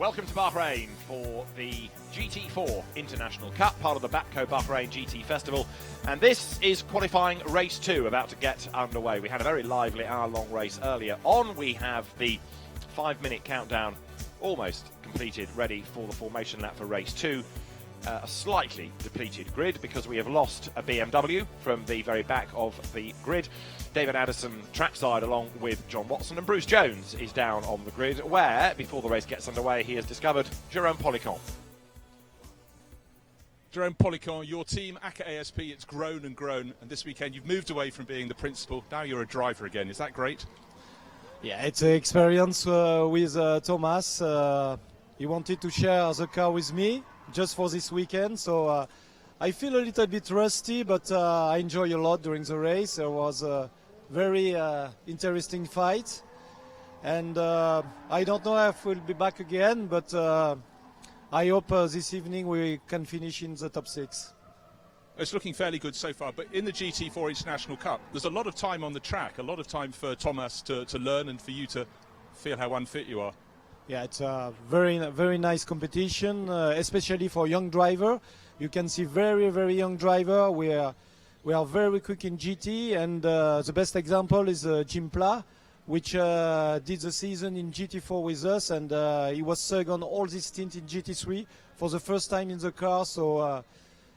Welcome to Bahrain for the GT4 International Cup, part of the Bapco Bahrain GT Festival. And this is qualifying race 2, about to get underway. We had a very lively hour-long race earlier on. We have the 5-minute countdown almost completed, ready for the formation lap for race 2. A slightly depleted grid because we have lost a BMW from the very back of the grid. David Addison trackside along with John Watson, and Bruce Jones is down on the grid, where, before the race gets underway, he has discovered Jerome Policon. Jerome Policon, your team, ACA ASP, it's grown and grown, and this weekend you've moved away from being the principal, now you're a driver again. Is that great? Yeah, it's an experience with Thomas. He wanted to share the car with me just for this weekend, so I feel a little bit rusty, but I enjoy a lot during the race. There was a very interesting fight, and I don't know if we'll be back again, but I hope this evening we can finish in the top 6. It's looking fairly good so far, but in the GT4 International Cup, there's a lot of time on the track, a lot of time for Thomas to learn and for you to feel how unfit you are. Yeah, it's a very nice competition, especially for young driver. You can see very young driver. We are very quick in GT, and the best example is Jim Pla, which did the season in GT4 with us, and he was second all this stint in GT3 for the first time in the car. So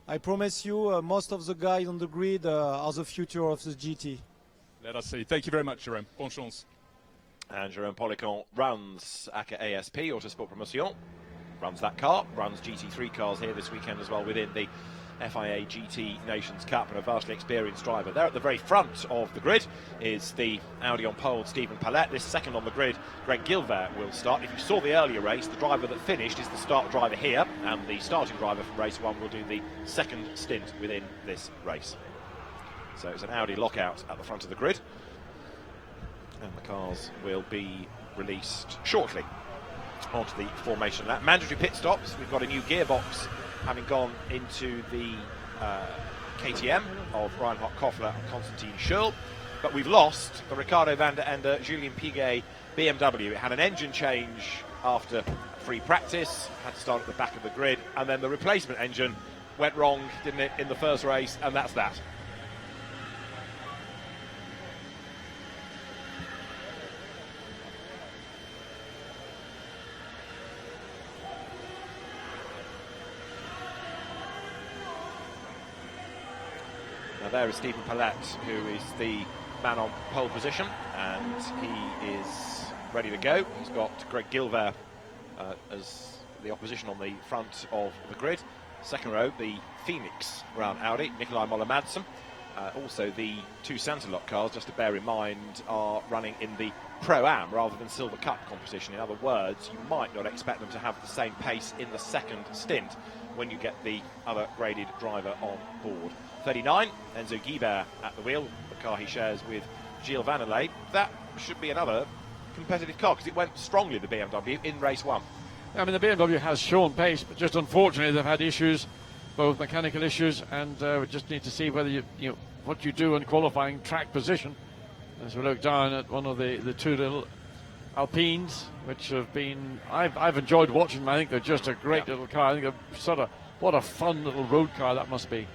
I promise you, most of the guys on the grid are the future of the GT. Let us see. Thank you very much, Jerome. Bonne chance. And Jerome Policon runs ACA ASP, Autosport Promotion, runs that car, runs GT3 cars here this weekend as well within the FIA GT Nations Cup, and a vastly experienced driver. There at the very front of the grid is the Audi on pole, Stephen Palette. This second on the grid, Greg Gilbert, will start. If you saw the earlier race, the driver that finished is the start driver here, and the starting driver from race 1 will do the second stint within this race. So it's an Audi lockout at the front of the grid, and the cars will be released shortly onto the formation lap. Mandatory pit stops. We've got a new gearbox having gone into the KTM of Reinhard Koffler and Konstantin Schürl, but we've lost the Ricardo van der Ende, Julien Piguet BMW. It had an engine change after free practice, had to start at the back of the grid, and then the replacement engine went wrong, didn't it, in the first race, and that's that. Now there is Stephen Palette, who is the man on pole position, and he is ready to go. He's got Greg Gilbert as the opposition on the front of the grid. Second row, the Phoenix round Audi, Nikolai Moller-Madsen. Also the two Santalot cars, just to bear in mind, are running in the Pro-Am rather than Silver Cup competition. In other words, you might not expect them to have the same pace in the second stint when you get the other graded driver on board. 39, Enzo Guibert at the wheel, the car he shares with Gilles Vannelet. That should be another competitive car because it went strongly, the BMW, in race 1. I mean, the BMW has shown pace, but just unfortunately they've had issues, both mechanical issues, and we just need to see whether you what you do in qualifying track position. As we look down at one of the two little Alpines, which have been, I've enjoyed watching them. I think they're just a great little car. I think what a fun little road car that must be.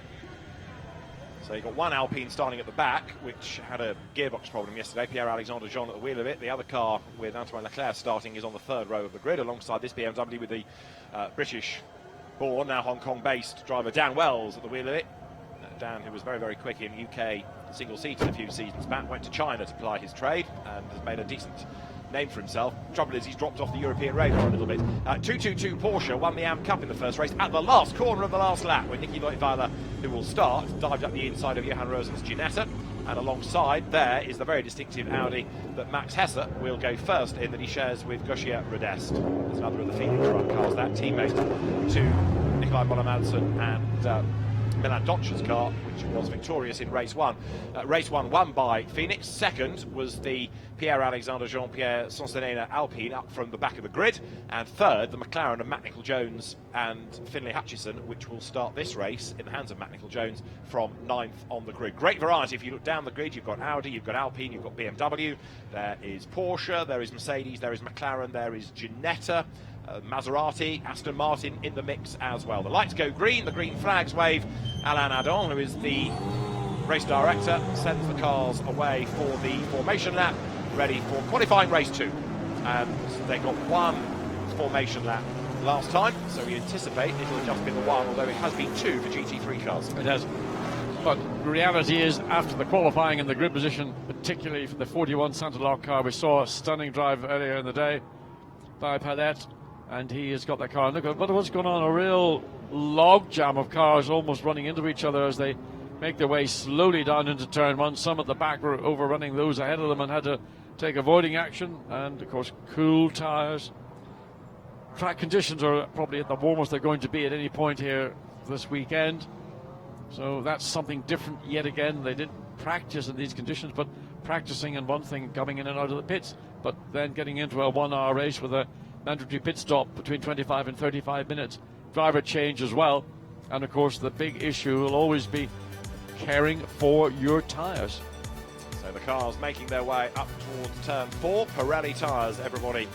So you've got one Alpine starting at the back, which had a gearbox problem yesterday. Pierre-Alexandre Jean at the wheel of it. The other car with Antoine Leclerc starting is on the third row of the grid, alongside this BMW with the British-born, now Hong Kong-based driver Dan Wells at the wheel of it. Dan, who was very quick in UK single seated a few seasons back, went to China to ply his trade and has made a decent name for himself. Trouble is, he's dropped off the European radar a little bit. 222 Porsche won the AM Cup in the first race at the last corner of the last lap, when Nicky Leutwiler, who will start, dived up the inside of Johan Rosen's Ginetta, and alongside there is the very distinctive Audi that Max Hesse will go first in, that he shares with Gosia Rodest. There's another of the Phoenix run cars, that teammate to Nikolai Moller-Madsen and Milan Doccia's car, which which was victorious in race one. Race one won by Phoenix. Second was the Pierre-Alexandre Jean-Pierre Sonsenena Alpine up from the back of the grid. And third, the McLaren of Matt Nicol-Jones and Finlay Hutchison, which will start this race in the hands of Matt Nicol-Jones from 9th on the grid. Great variety. If you look down the grid, you've got Audi, you've got Alpine, you've got BMW, there is Porsche, there is Mercedes, there is McLaren, there is Ginetta, Maserati, Aston Martin in the mix as well. The lights go green, the green flags wave. Alain Adon, who is the race director, sends the cars away for the formation lap, ready for qualifying race 2. And they got one formation lap last time, so we anticipate it'll have just been the one, although it has been 2 for GT3 cars. It has. But reality is, after the qualifying in the grid position, particularly for the 41 Santa Lock car, we saw a stunning drive earlier in the day by Palette, and he has got that car. Look at what's going on, a real log jam of cars almost running into each other as they make their way slowly down into turn one. Some at the back were overrunning those ahead of them and had to take avoiding action, and of course cool tyres. Track conditions are probably at the warmest they're going to be at any point here this weekend, so that's something different yet again. They didn't practice in these conditions, but practicing in one thing, coming in and out of the pits, but then getting into a 1 hour race with a mandatory pit stop between 25 and 35 minutes, driver change as well, and of course the big issue will always be caring for your tyres. So the cars making their way up towards turn 4. Pirelli tyres, everybody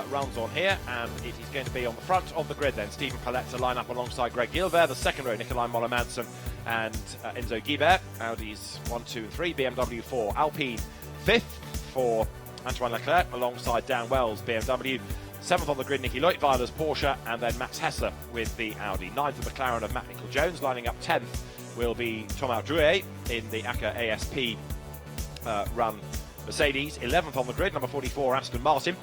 runs on here, and it is going to be on the front of the grid then. Stephen Palette to line up alongside Greg Gilbert. The second row, Nikolai Moller-Madsen and Enzo Guibert. Audi's 1, 2 and 3, BMW 4. Alpine 5th for Antoine Leclerc alongside Dan Wells, BMW. 7th on the grid, Nicky Leutwiler's Porsche, and then Max Hesse with the Audi. 9th the McLaren of Matt Nicol-Jones. Lining up 10th will be Thomas Drouet in the ACA ASP run Mercedes. 11th on the grid, number 44, Aston Martin,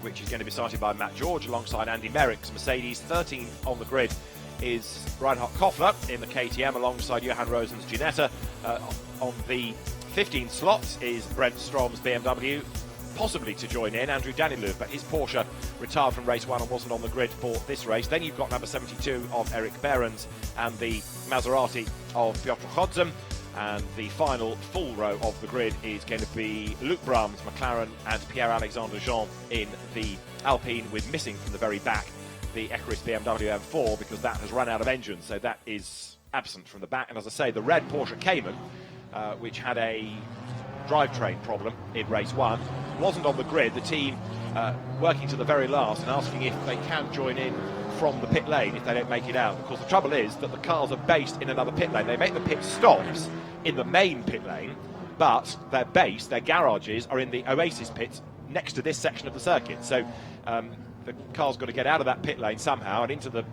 which is going to be started by Matt George alongside Andy Merrick's Mercedes. 13th on the grid is Reinhard Koffler in the KTM alongside Johan Rosen's Ginetta. On the 15th slot is Brent Strom's BMW, possibly to join in Andrew Danilov, but his Porsche retired from race 1 and wasn't on the grid for this race. Then you've got number 72 of Eric Behrens and the Maserati of Piotr Chodzem. And the final full row of the grid is going to be Luc Brahms, McLaren, and Pierre-Alexandre Jean in the Alpine, with missing from the very back the Equus BMW M4 because that has run out of engine, so that is absent from the back. And as I say, the red Porsche Cayman, which had a drivetrain problem in race 1, wasn't on the grid. The team working to the very last and asking if they can join in from the pit lane if they don't make it out. Of course, the trouble is that the cars are based in another pit lane. They make the pit stops in the main pit lane, but their base, their garages, are in the Oasis pits next to this section of the circuit. So the car's got to get out of that pit lane somehow and into the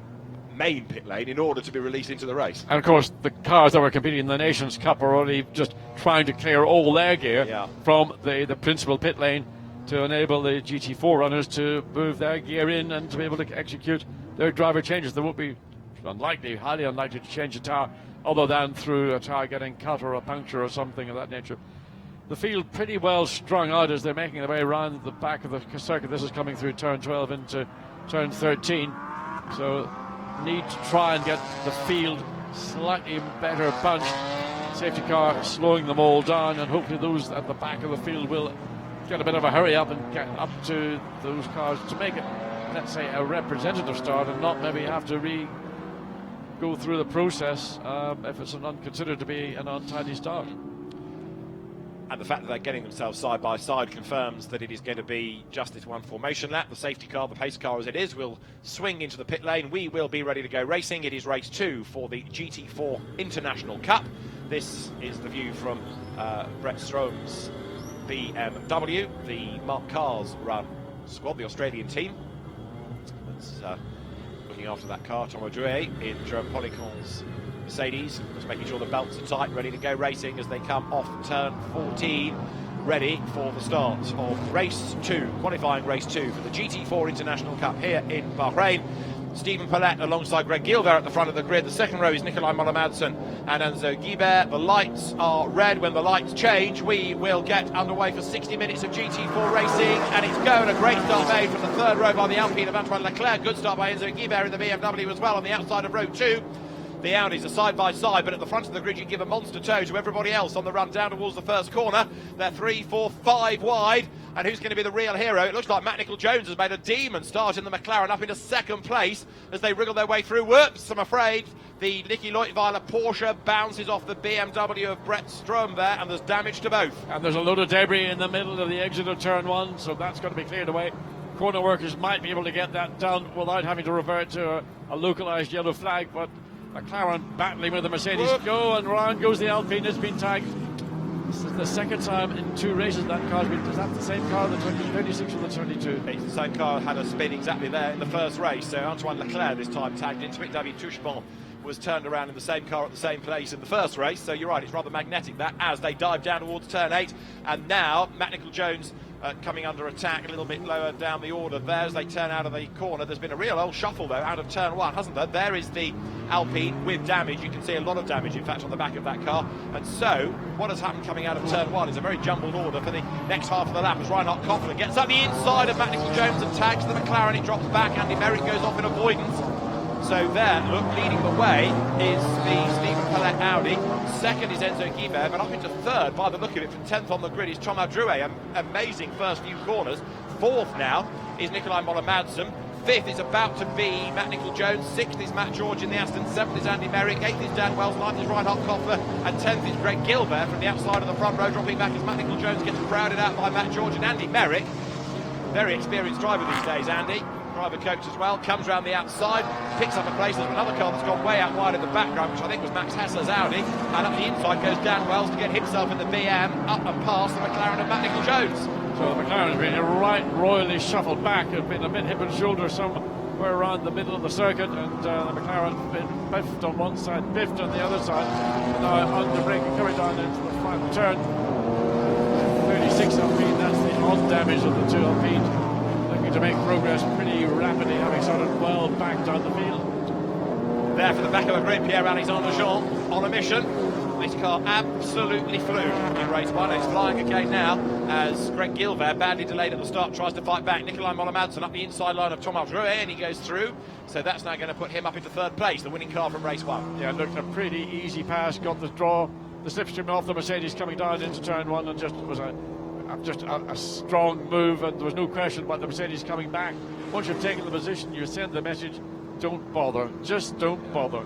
main pit lane in order to be released into the race. And of course, the cars that were competing in the Nations Cup are only just trying to clear all their gear from the principal pit lane to enable the GT4 runners to move their gear in and to be able to execute their driver changes. They won't be highly unlikely to change a tire other than through a tire getting cut or a puncture or something of that nature. The field pretty well strung out as they're making their way around the back of the circuit. This is coming through turn 12 into turn 13. So need to try and get the field slightly better bunched. Safety car slowing them all down, and hopefully those at the back of the field will get a bit of a hurry up and get up to those cars to make it, let's say, a representative start and not maybe have to go through the process if it's considered to be an untidy start. And the fact that they're getting themselves side by side confirms that it is going to be just this one formation lap. The safety car, the pace car as it is, will swing into the pit lane. We will be ready to go racing. It is race 2 for the GT4 International Cup. This is the view from Brett Strom's BMW, the Mark Cars run squad, the Australian team. That's looking after that car, Thomas Drouet in Jerome Policon's Mercedes, just making sure the belts are tight, ready to go racing as they come off turn 14, ready for the start of race 2, qualifying race 2 for the GT4 International Cup here in Bahrain. Stephen Palette alongside Greg Gilbert at the front of the grid. The second row is Nikolai Moller-Madsen and Enzo Guibert. The lights are red. When the lights change, we will get underway for 60 minutes of GT4 racing, and it's going. A great start made from the third row by the Alpine of Antoine Leclerc. Good start by Enzo Guibert in the BMW as well on the outside of row 2. The Audis are side by side, but at the front of the grid you give a monster toe to everybody else on the run down towards the first corner. They're 3, 4, 5 wide, and who's going to be the real hero? It looks like Matt Nicol-Jones has made a demon start in the McLaren up into second place as they wriggle their way through. Whoops, I'm afraid the Nicky Leutwiler Porsche bounces off the BMW of Brett Strom there, and there's damage to both. And there's a load of debris in the middle of the exit of turn 1, so that's going to be cleared away. Corner workers might be able to get that done without having to revert to a localised yellow flag, but McLaren battling with the Mercedes. Go, and round goes the Alpine. It's been tagged. This is the second time in 2 races that car's been. Is that the same car, the 36 or the 22? It's the same car, had a spin exactly there in the first race. So Antoine Leclerc this time tagged into it. David Touchebon was turned around in the same car at the same place in the first race. So you're right, it's rather magnetic that as they dive down towards turn 8. And now Matt Nicol-Jones coming under attack a little bit lower down the order there as they turn out of the corner. There's been a real old shuffle though out of turn 1, hasn't there? There is the Alpine with damage. You can see a lot of damage in fact on the back of that car. And so what has happened coming out of turn 1 is a very jumbled order for the next half of the lap as Reinhard Koffler gets up the inside of Matt Nicol-Jones and tags the McLaren. It drops back. Andy Merrick goes off in avoidance. So there, look, leading the way is the Stephen Pallet Audi. Second is Enzo Guibert, but up into third by the look of it from 10th on the grid is Thomas Drouet. Amazing first few corners. Fourth now is Nikolai Moller-Madsen. Fifth is about to be Matt Nicol-Jones. Sixth is Matt George in the Aston. Seventh is Andy Merrick. Eighth is Dan Wells. Ninth is Reinhard Koffler. And 10th is Greg Gilbert from the outside of the front row, dropping back as Matt Nicol-Jones gets crowded out by Matt George and Andy Merrick. Very experienced driver these days, Andy. Driver coach as well, comes round the outside, picks up a place. There's another car that's gone way out wide in the background, which I think was Max Hessler's Audi, and up the inside goes Dan Wells to get himself in the BM, up and past the McLaren of Matt Nicol-Jones. So the McLaren has been right royally shuffled back, has been a bit hip and shoulder somewhere around the middle of the circuit, and the McLaren has been biffed on one side, biffed on the other side, and now on the brake and coming down into the final turn. 36 Alpine, that's the on damage of the 2 Alpine. To make progress pretty rapidly, having started well back down the field. There for the back of the grid, Pierre-Alexandre Jean on a mission. This car absolutely flew in race 1. It's flying again now as Greg Gilbert, badly delayed at the start, tries to fight back. Nikolai Moller-Madsen up the inside line of Thomas Drouet, and he goes through. So that's now going to put him up into third place, the winning car from race 1. Yeah, looked a pretty easy pass, got the draw, the slipstream off the Mercedes coming down into turn 1, and just was a strong move, and there was no question about the Mercedes coming back. Once you've taken the position, you send the message, don't bother, just don't bother.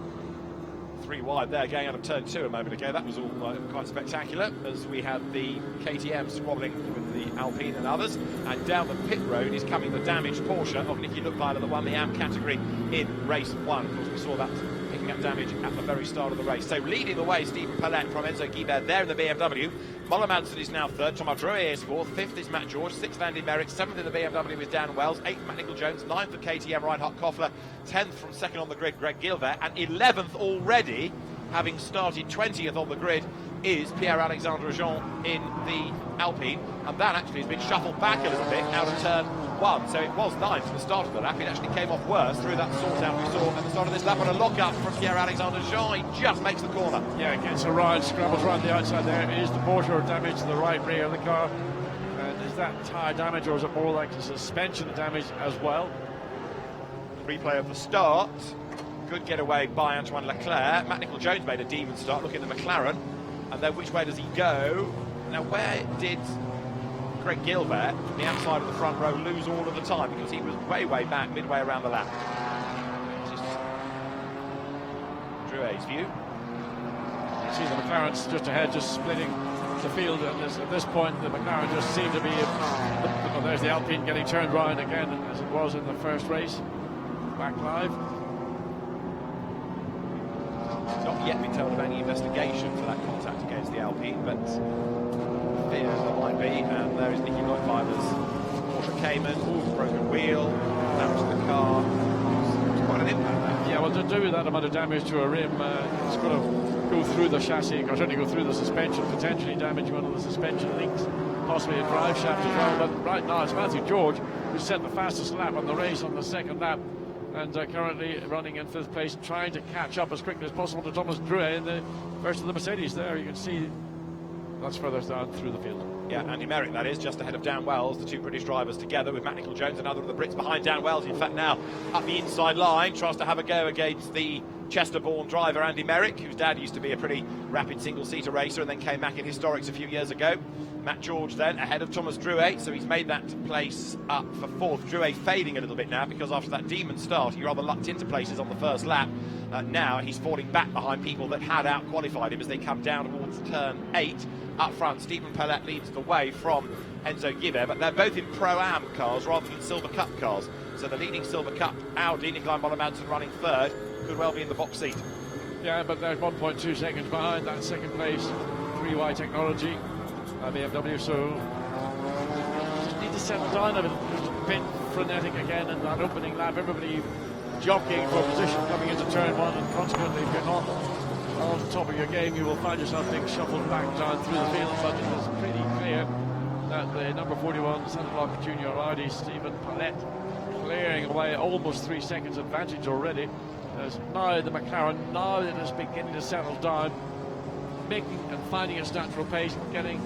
3 wide there going out of turn 2 a moment ago. That was all quite spectacular as we had the KTM squabbling with the Alpine and others, and down the pit road is coming the damaged Porsche of Nicky Leutwiler that won the AM category in race 1. Of course we saw that picking up damage at the very start of the race. So leading the way, Stephen Pallet from Enzo Guibert there in the BMW. Moller-Madsen is now third, Thomas Drouet is fourth, fifth is Matt George, sixth Andy Merrick, seventh in the BMW is Dan Wells, eighth Matt Nicol-Jones, ninth for KTM Reinhard Koffler, 10th from second on the grid Greg Gilbert, and 11th already, having started 20th on the grid, is Pierre-Alexandre Jean in the Alpine, and that actually has been shuffled back a little bit out of turn 1, so it was 9th at the start of the lap. It actually came off worse through that sort out we saw at the start of this lap, and a lock-up from Pierre-Alexandre Jean. He just makes the corner. Yeah, gets a ride, scrambles around the outside there. Is the Porsche damage to the right rear of the car? And is that tyre damage, or is it more like the suspension damage as well? Replay of the start. Good getaway by Antoine Leclerc. Matt Nicol-Jones made a demon start, looking at the McLaren. And then which way does he go? Now, where did Greg Gilbert, from the outside of the front row, lose all of the time? Because he was way back, midway around the lap. Just Drouet's view. You see the McLaren's just ahead, just splitting the field. And at this point, the McLaren just seemed to be... Oh, there's the Alpine getting turned round again, as it was in the first race. Back live. Not yet been told of any investigation for that contact against the Alpine, but fears there might be. And there is Nicky Leutwiler's Porsche Cayman, broken wheel, damage to the car. It's quite an impact there. Yeah, well, to do that amount of damage to a rim, it's going to go through the chassis, or certainly go through the suspension, potentially damage one of the suspension links, possibly a drive shaft as well. But right now it's Matthew George who set the fastest lap on the race on the second lap, and currently running in 5th place, trying to catch up as quickly as possible to Thomas Drouet in the first of the Mercedes. There you can see that's further down through the field. Yeah, Andy Merrick, that is, just ahead of Dan Wells, the 2 British drivers together with Matt Nicol-Jones, another of the Brits behind Dan Wells. In fact, now up the inside line, tries to have a go against the Chester-born driver Andy Merrick, whose dad used to be a pretty rapid single-seater racer and then came back in historics a few years ago. Matt George then ahead of Thomas Drouet, so he's made that place up for fourth. Drouet fading a little bit now because after that demon start he rather lucked into places on the first lap. Now he's falling back behind people that had out-qualified him as they come down towards turn 8. Up front, Stephen Pellet leads the way from Enzo Guibert, but they're both in Pro-Am cars rather than Silver Cup cars. So the leading Silver Cup Audi, Nicolai Moller-Madsen running third, could well be in the box seat. Yeah, but they're 1.2 seconds behind that second place 3Y technology BMW, so just need to settle down a bit. Just a bit frenetic again in that opening lap. Everybody jockeying for position coming into turn 1, and consequently if you're not on the top of your game you will find yourself being shuffled back down through the field. But it is pretty clear that the number 41 Santa Blanca Junior Audi, Stephen Pellet, clearing away almost 3 seconds advantage already. As now the McLaren, now it is beginning to settle down, making and finding its natural pace, getting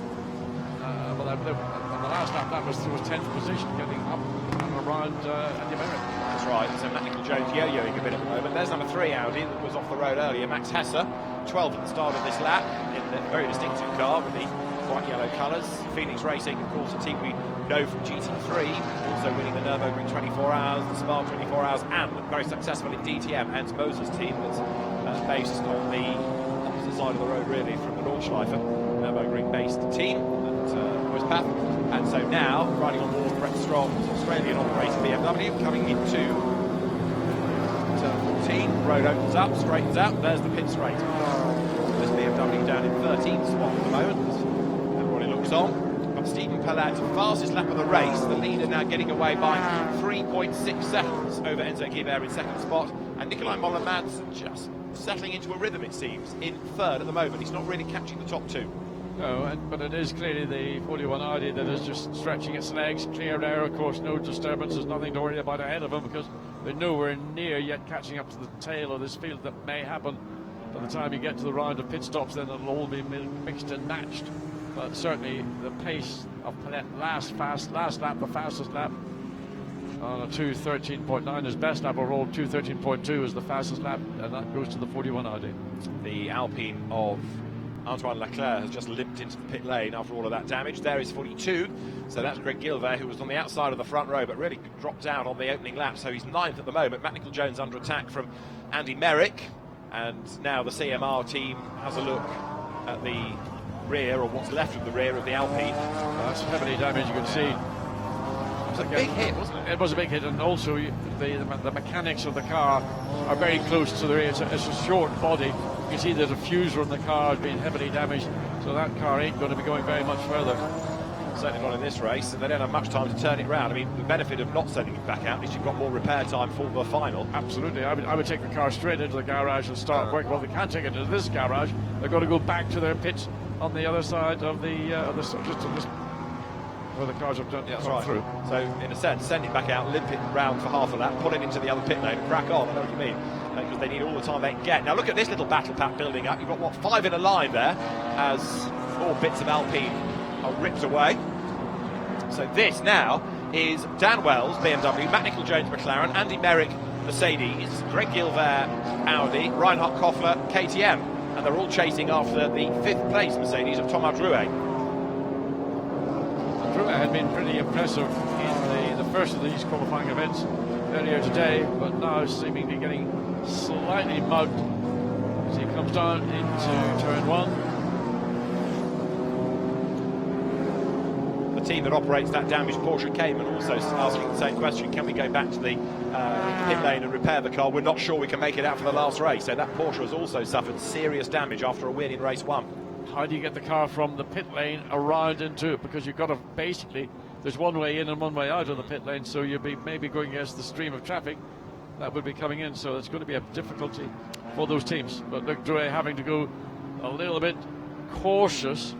on the last lap that was through a 10th position, getting up and around Andy Merrick. That's right, so Matt Nicol-Jones yo-yoing a bit at the moment. There's number 3 Audi that was off the road earlier, Max Hesse, 12th at the start of this lap, in a very distinctive car with the white-yellow colours. Phoenix Racing, of course, a team we know from GT3, also winning the Nürburgring 24 Hours, the Spa 24 Hours, and very successful in DTM, Hans Moser's team that's based on the opposite side of the road, really, from the Nordschleife, Nürburgring-based team at Westpath. And so now, riding on board Brett Strong's Australian-operated BMW, coming into turn 14, road opens up, straightens out, there's the pit straight. This BMW down in 13th spot at the moment, as everybody looks on. But Stephen Pellet, fastest lap of the race, the leader now getting away by 3.6 seconds over Enzo Guibert in second spot, and Nicolai Moller-Madsen just settling into a rhythm, it seems, in third at the moment. He's not really catching the top two. No, but it is clearly the 41 Audi that is just stretching its legs, clear air, of course, no disturbance, there's nothing to worry about ahead of them because they're nowhere near yet catching up to the tail of this field. That may happen by the time you get to the round of pit stops, then it'll all be mixed and matched. But certainly the pace of Pellet last lap, the fastest lap on a 2:13.9, his best lap overall, 2:13.2 is the fastest lap, and that goes to the 41 Audi. The Alpine of Antoine Leclerc has just limped into the pit lane after all of that damage. There is 42, so that's Greg Gilbert, who was on the outside of the front row but really dropped out on the opening lap, so he's 9th at the moment. Matt Nicol-Jones under attack from Andy Merrick, and now the CMR team has a look at the rear, or what's left of the rear of the Alpine. That's heavily damaged, you can see. It was a big hit, wasn't it? It was a big hit, and also the mechanics of the car are very close to the rear. It's a short body. You can see the diffuser in the car has been heavily damaged, so that car ain't going to be going very much further. Certainly not in this race, and they don't have much time to turn it round. I mean, the benefit of not sending it back out is you've got more repair time for the final. Absolutely, I would take the car straight into the garage and start work. Well, they can't take it into this garage. They've got to go back to their pits on the other side of just on this, where the cars have done. Yeah, that's right. Through. So, in a sense, send it back out, limp it round for half a lap, pull it into the other pit lane, and crack on. I know what you mean, because they need all the time they can get. Now, look at this little battle pack building up. You've got, what, 5 in a line there, as all bits of Alpine are ripped away. So this now is Dan Wells, BMW, Matt Nicol-Jones, McLaren, Andy Merrick, Mercedes, Greg Gilbert, Audi, Reinhard Koffler, KTM, and they're all chasing after the 5th place Mercedes of Thomas Drouet. Drouet had been pretty impressive in the first of these qualifying events earlier today, but now seemingly getting slightly mugged as he comes down into turn 1. The team that operates that damaged Porsche came and also asking the same question: can we go back to the pit lane and repair the car? We're not sure we can make it out for the last race. So that Porsche has also suffered serious damage after a win in race 1. How do you get the car from the pit lane around into it? Because you've got to basically, there's one way in and one way out of the pit lane, so you'll be maybe going against the stream of traffic that would be coming in, so it's going to be a difficulty for those teams. But look, Drouet having to go a little bit cautious.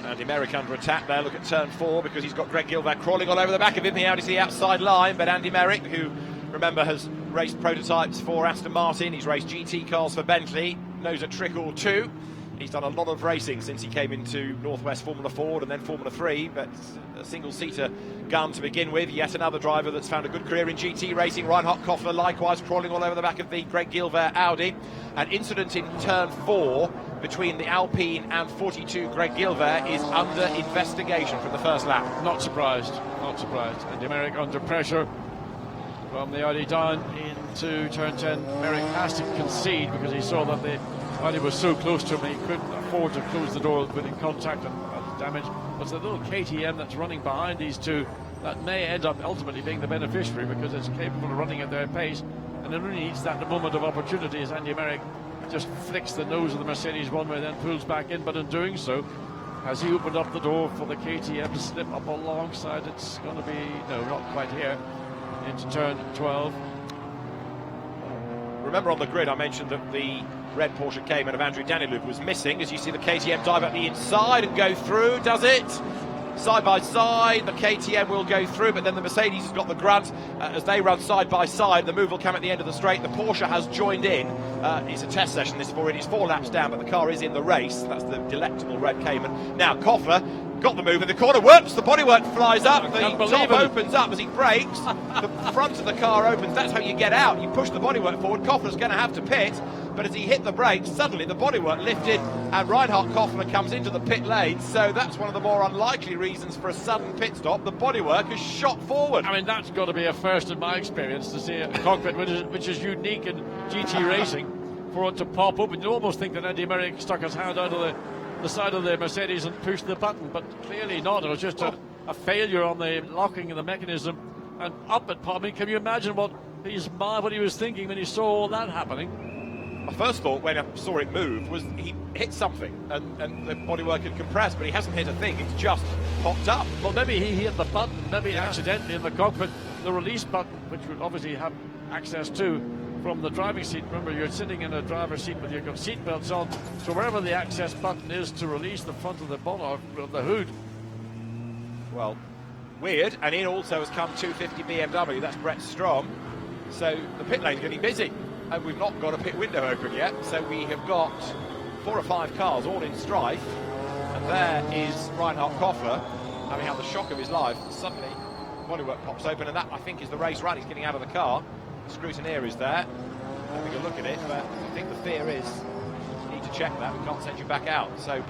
Andy Merrick under attack there. Look at turn 4, because he's got Greg Gilbert crawling all over the back of him. The Audi to the outside line, but Andy Merrick, who, remember, has raced prototypes for Aston Martin, he's raced GT cars for Bentley, knows a trick or two, He's done a lot of racing since he came into Northwest Formula Ford and then Formula 3, but a single-seater gun to begin with. Yet another driver that's found a good career in GT racing. Reinhard Koffler likewise crawling all over the back of the Greg Gilbert Audi. An incident in turn 4 between the Alpine and 42 Greg Gilbert is under investigation from the first lap. Not surprised, not surprised. And Merrick under pressure from the Audi down into turn 10. Merrick has to concede because he saw that the Audi was so close to him he couldn't afford to close the door within contact and damage. But it's the little KTM that's running behind these two that may end up ultimately being the beneficiary because it's capable of running at their pace, and it only needs that moment of opportunity as Andy Merrick just flicks the nose of the Mercedes one way, then pulls back in. But in doing so, has he opened up the door for the KTM to slip up alongside? It's going to be, no, not quite here, into turn 12. Remember on the grid I mentioned that the red Porsche Cayman of Andrew Daniluk was missing. As you see the KTM dive up the inside and go through, does it? Side by side, the KTM will go through, but then the Mercedes has got the grunt as they run side by side. The move will come at the end of the straight. The Porsche has joined in. It's a test session, this for it. It's 4 laps down, but the car is in the race. That's the delectable red Cayman. Now Koffler got the move in the corner. Whoops, the bodywork flies up. The top opens up as he brakes. The front of the car opens. That's how you get out. You push the bodywork forward. Koffler's going to have to pit. But as he hit the brakes, suddenly the bodywork lifted and Reinhard Koffler comes into the pit lane. So that's one of the more unlikely reasons for a sudden pit stop. The bodywork is shot forward. I mean, that's got to be a first in my experience to see a cockpit which is unique in GT racing, for it to pop up. And you almost think that Andy Merrick stuck his hand out of the side of the Mercedes and pushed the button, but clearly not. It was just a failure on the locking of the mechanism and up it popped. I mean, can you imagine what he was thinking when he saw all that happening? My first thought when I saw it move was he hit something and the bodywork had compressed, but he hasn't hit a thing, it's just popped up. Well, maybe he hit the button, maybe accidentally in the cockpit, the release button, which would obviously have access to from the driving seat. Remember, you're sitting in a driver's seat with your seat belts on, so wherever the access button is to release the front of the bonnet of the hood. Well, weird, and in also has come 250 BMW, that's Brett Strom. So the pit lane's getting busy. And we've not got a pit window open yet, so we have got 4 or 5 cars all in strife, and there is Reinhard Koffler having had the shock of his life. Suddenly bodywork pops open, and that I think is the race run. He's getting out of the car. The scrutineer is there having a look at it, but I think the fear is you need to check that, we can't send you back out. So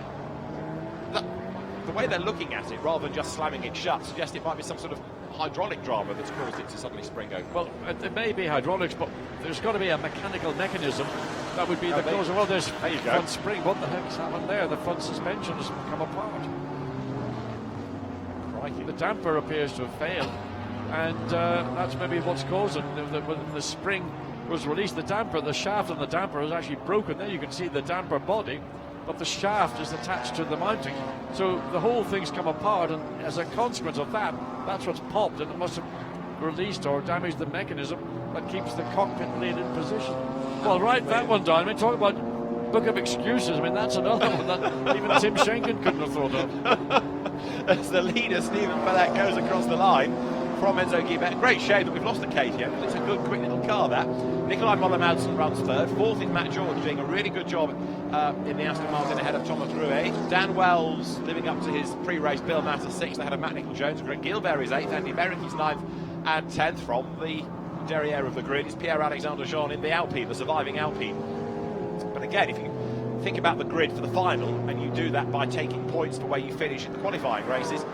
the way they're looking at it, rather than just slamming it shut, suggests it might be some sort of hydraulic drama that's caused it to suddenly spring open. Well, it may be hydraulics, but there's got to be a mechanical mechanism that would be the cause. Well, there's front spring. What the heck's happened there? The front suspension has come apart. Crikey. The damper appears to have failed, and that's maybe what's caused it. When the spring was released, the shaft on the damper is actually broken. There you can see the damper body, but the shaft is attached to the mounting. So the whole thing's come apart, and as a consequence of that, that's what's popped, and it must have released or damaged the mechanism that keeps the cockpit lid in position. Well, write that one down. I mean, talk about book of excuses. I mean, that's another one that even Tim Schenken couldn't have thought of. As the leader, Stephen Bellak, goes across the line from Enzo Guibert. Great shame that we've lost the KTM. It's a good, quick little car, that. Nikolai Moller-Madsen runs third. Fourth is Matt George, doing a really good job in the Aston Martin ahead of Thomas Rouet. Dan Wells living up to his pre-race Bill Matter, sixth ahead of Matt Nicol-Jones. Greg Gilbert is eighth. Andy Merrick is ninth and 10th. From the derriere of the grid is Pierre-Alexandre Jean in the Alpine, the surviving Alpine. But again, if you think about the grid for the final, and you do that by taking points for where you finish in the qualifying races,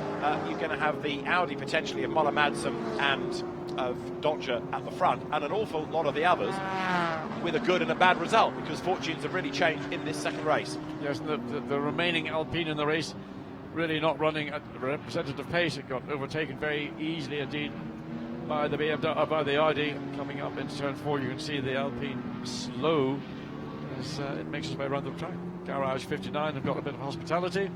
you're going to have the Audi potentially of Moller-Madsen and of Dodger at the front, and an awful lot of the others with a good and a bad result, because fortunes have really changed in this second race. Yes, the remaining Alpine in the race really not running at a representative pace. It got overtaken very easily indeed by the BMW, by the Audi. Coming up into turn 4, you can see the Alpine slow as it makes its way around the track. Garage 59 have got a bit of hospitality.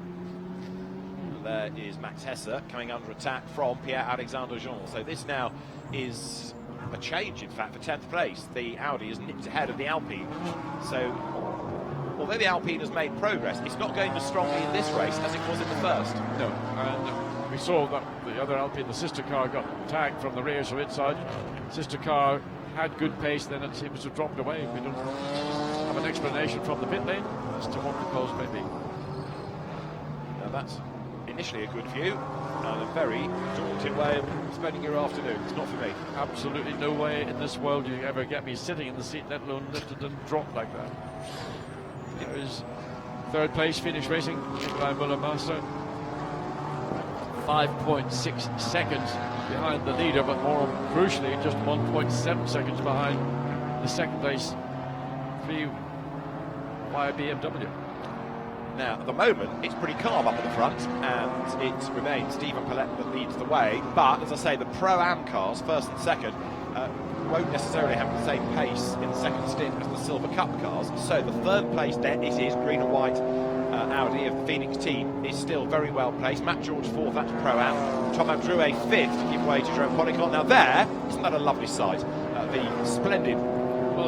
There is Max Hesse coming under attack from Pierre-Alexandre Jean. So this now is a change, in fact, for 10th place. The Audi is nipped ahead of the Alpine. So although the Alpine has made progress, it's not going as strongly in this race as it was in the first. No, and we saw that the other Alpine, the sister car, got tagged from the rear, so its side. Sister car had good pace, then it seems to have dropped away. We don't have an explanation from the pit lane. as to what the cause may be. Now that's initially a good view, and a very daunting way of spending your afternoon. It's not for me. Absolutely no way in this world you ever get me sitting in the seat, let alone lifted and dropped like that. There is third place finish racing by Muller-Master. 5.6 seconds behind the leader, but more crucially, just 1.7 seconds behind the second place three by BMW. Now, at the moment, it's pretty calm up at the front, and it remains Stephen Paulette that leads the way. But, as I say, the Pro-Am cars, first and second, won't necessarily have the same pace in the second stint as the Silver Cup cars. So the third place there, it is green and white Audi of the Phoenix team, is still very well placed. Matt George fourth, that's Pro-Am. Thomas Drouet fifth to give way to Jerome Policon. Now there, isn't that a lovely sight? The splendid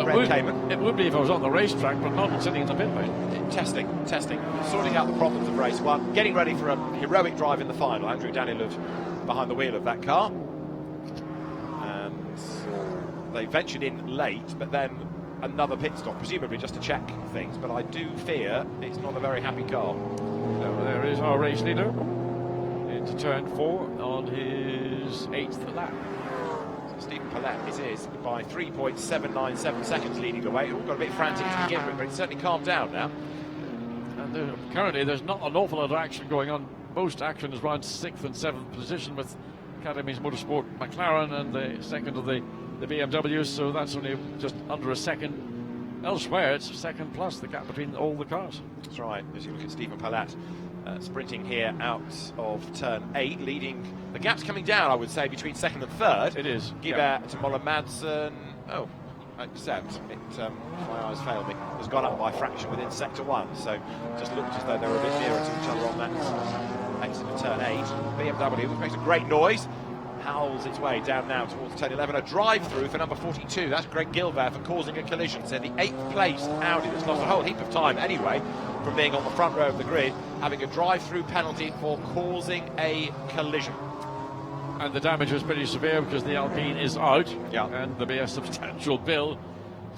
Red Cayman. It would be if I was on the racetrack, but not sitting in the pit lane. Testing, sorting out the problems of race one, getting ready for a heroic drive in the final. Andrew Danilov behind the wheel of that car. And they ventured in late, but then another pit stop, presumably just to check things. But I do fear it's not a very happy car. So there is our race leader into turn 4 on his 8th lap. Stephen Paulette is by 3.797 seconds leading the way. It all got a bit frantic to begin with, but it's certainly calmed down now. And currently there's not an awful lot of action going on. Most action is around 6th and 7th position with Academy's Motorsport McLaren and the second of the BMWs, so that's only just under a second. Elsewhere it's second plus, the gap between all the cars. That's right, as you look at Stephen Paulette sprinting here out of turn 8, leading. The gap's coming down, I would say, between second and third. It is. Guibert to Moller-Madsen. Oh, except it, my eyes failed me, has gone up by a fraction within sector 1, so just looked as though they were a bit nearer to each other on that exit of turn 8. BMW, which makes a great noise, howls its way down now towards turn 11. A drive-through for number 42. That's Greg Gilbert for causing a collision. So the 8th place Audi that's lost a whole heap of time anyway from being on the front row of the grid, having a drive-through penalty for causing a collision. And the damage was pretty severe because the Alpine is out, yeah, and there'll be a substantial bill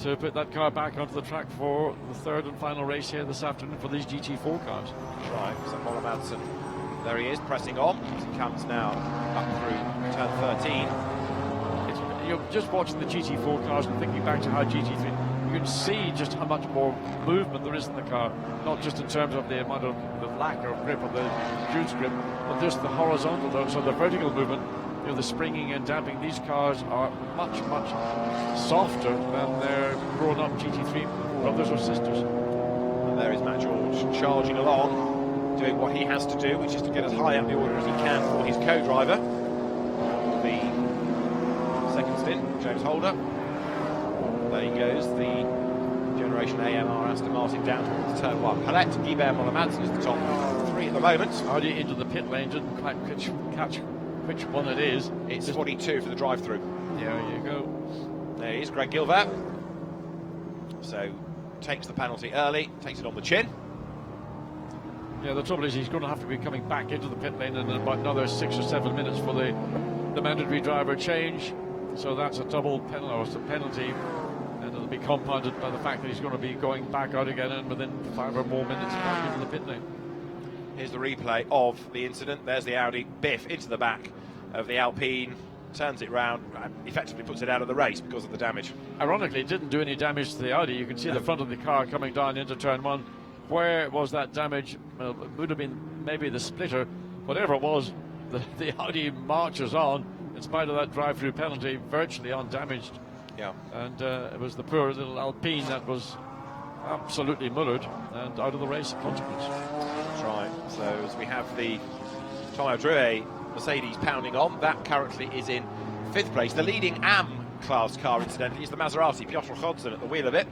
to put that car back onto the track for the third and final race here this afternoon for these GT4 cars. That's right, so Moller-Madsen, there he is, pressing on as he comes now up through turn 13. You're just watching the GT4 cars and thinking back to how GT3, you can see just how much more movement there is in the car, not just in terms of the amount of the lack of grip of the juice grip, but just the horizontal, so the vertical movement, the springing and damping. These cars are much softer than their grown-up GT3 brothers or sisters. And there is Matt George charging along, doing what he has to do, which is to get as high up the order as he can for his co-driver. The second stint, James Holder. There he goes, the Generation AMR Aston Martin down towards turn 1. Paulette, Guibert, Moller-Madsen is the top 3 at the moment. Audi into the pit lane, didn't quite catch which one it is. It's 42 for the drive-through. There you go. There he is, Greg Gilbert. So, takes the penalty early, takes it on the chin. Yeah, the trouble is he's going to have to be coming back into the pit lane in about another 6 or 7 minutes for the mandatory driver change. So that's a double penalty, and it'll be compounded by the fact that he's going to be going back out again and within 5 or more minutes back into the pit lane. Here's the replay of the incident. There's the Audi, biff into the back of the Alpine, turns it round, effectively puts it out of the race because of the damage. Ironically, it didn't do any damage to the Audi. You can see the front of the car coming down into turn 1. Where was that damage? Well, it would have been maybe the splitter. Whatever it was, the Audi marches on in spite of that drive-through penalty, virtually undamaged. Yeah. And it was the poor little Alpine that was absolutely mullered and out of the race in consequence. That's right. So as we have the Thomas Drouet Mercedes pounding on, that currently is in 5th place. The leading AM class car, incidentally, is the Maserati, Piotr Hodgson at the wheel of it.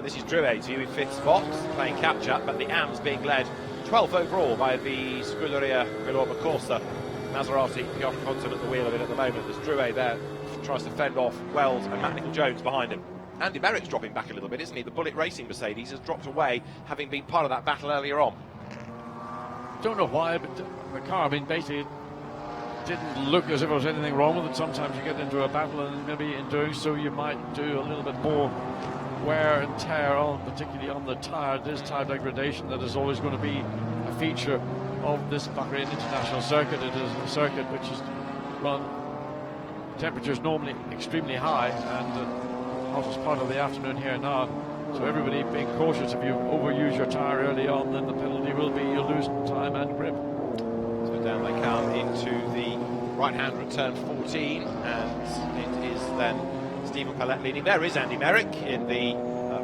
This is Drouet's view in 5th spot, playing catch-up, but the AM's being led 12th overall by the Scuderia Villorba Corsa. Maserati, Piotr Hodgson at the wheel of it at the moment. There's Drouet there, tries to fend off Wells and Matt Nicol-Jones behind him. Andy Merrick's dropping back a little bit, isn't he? The Bullet Racing Mercedes has dropped away, having been part of that battle earlier on. Don't know why, but the car, basically didn't look as if there was anything wrong with it. Sometimes you get into a battle and maybe in doing so you might do a little bit more wear and tear on, particularly on the tyre. There's tyre degradation that is always going to be a feature of this Bahrain International Circuit. It is a circuit which is run temperatures normally extremely high, and the hottest part of the afternoon here now. So everybody being cautious. If you overuse your tyre early on, then the penalty will be you lose time and grip. So down they come into the right-hand return 14, and it is then Stephen Palette leading. There is Andy Merrick in the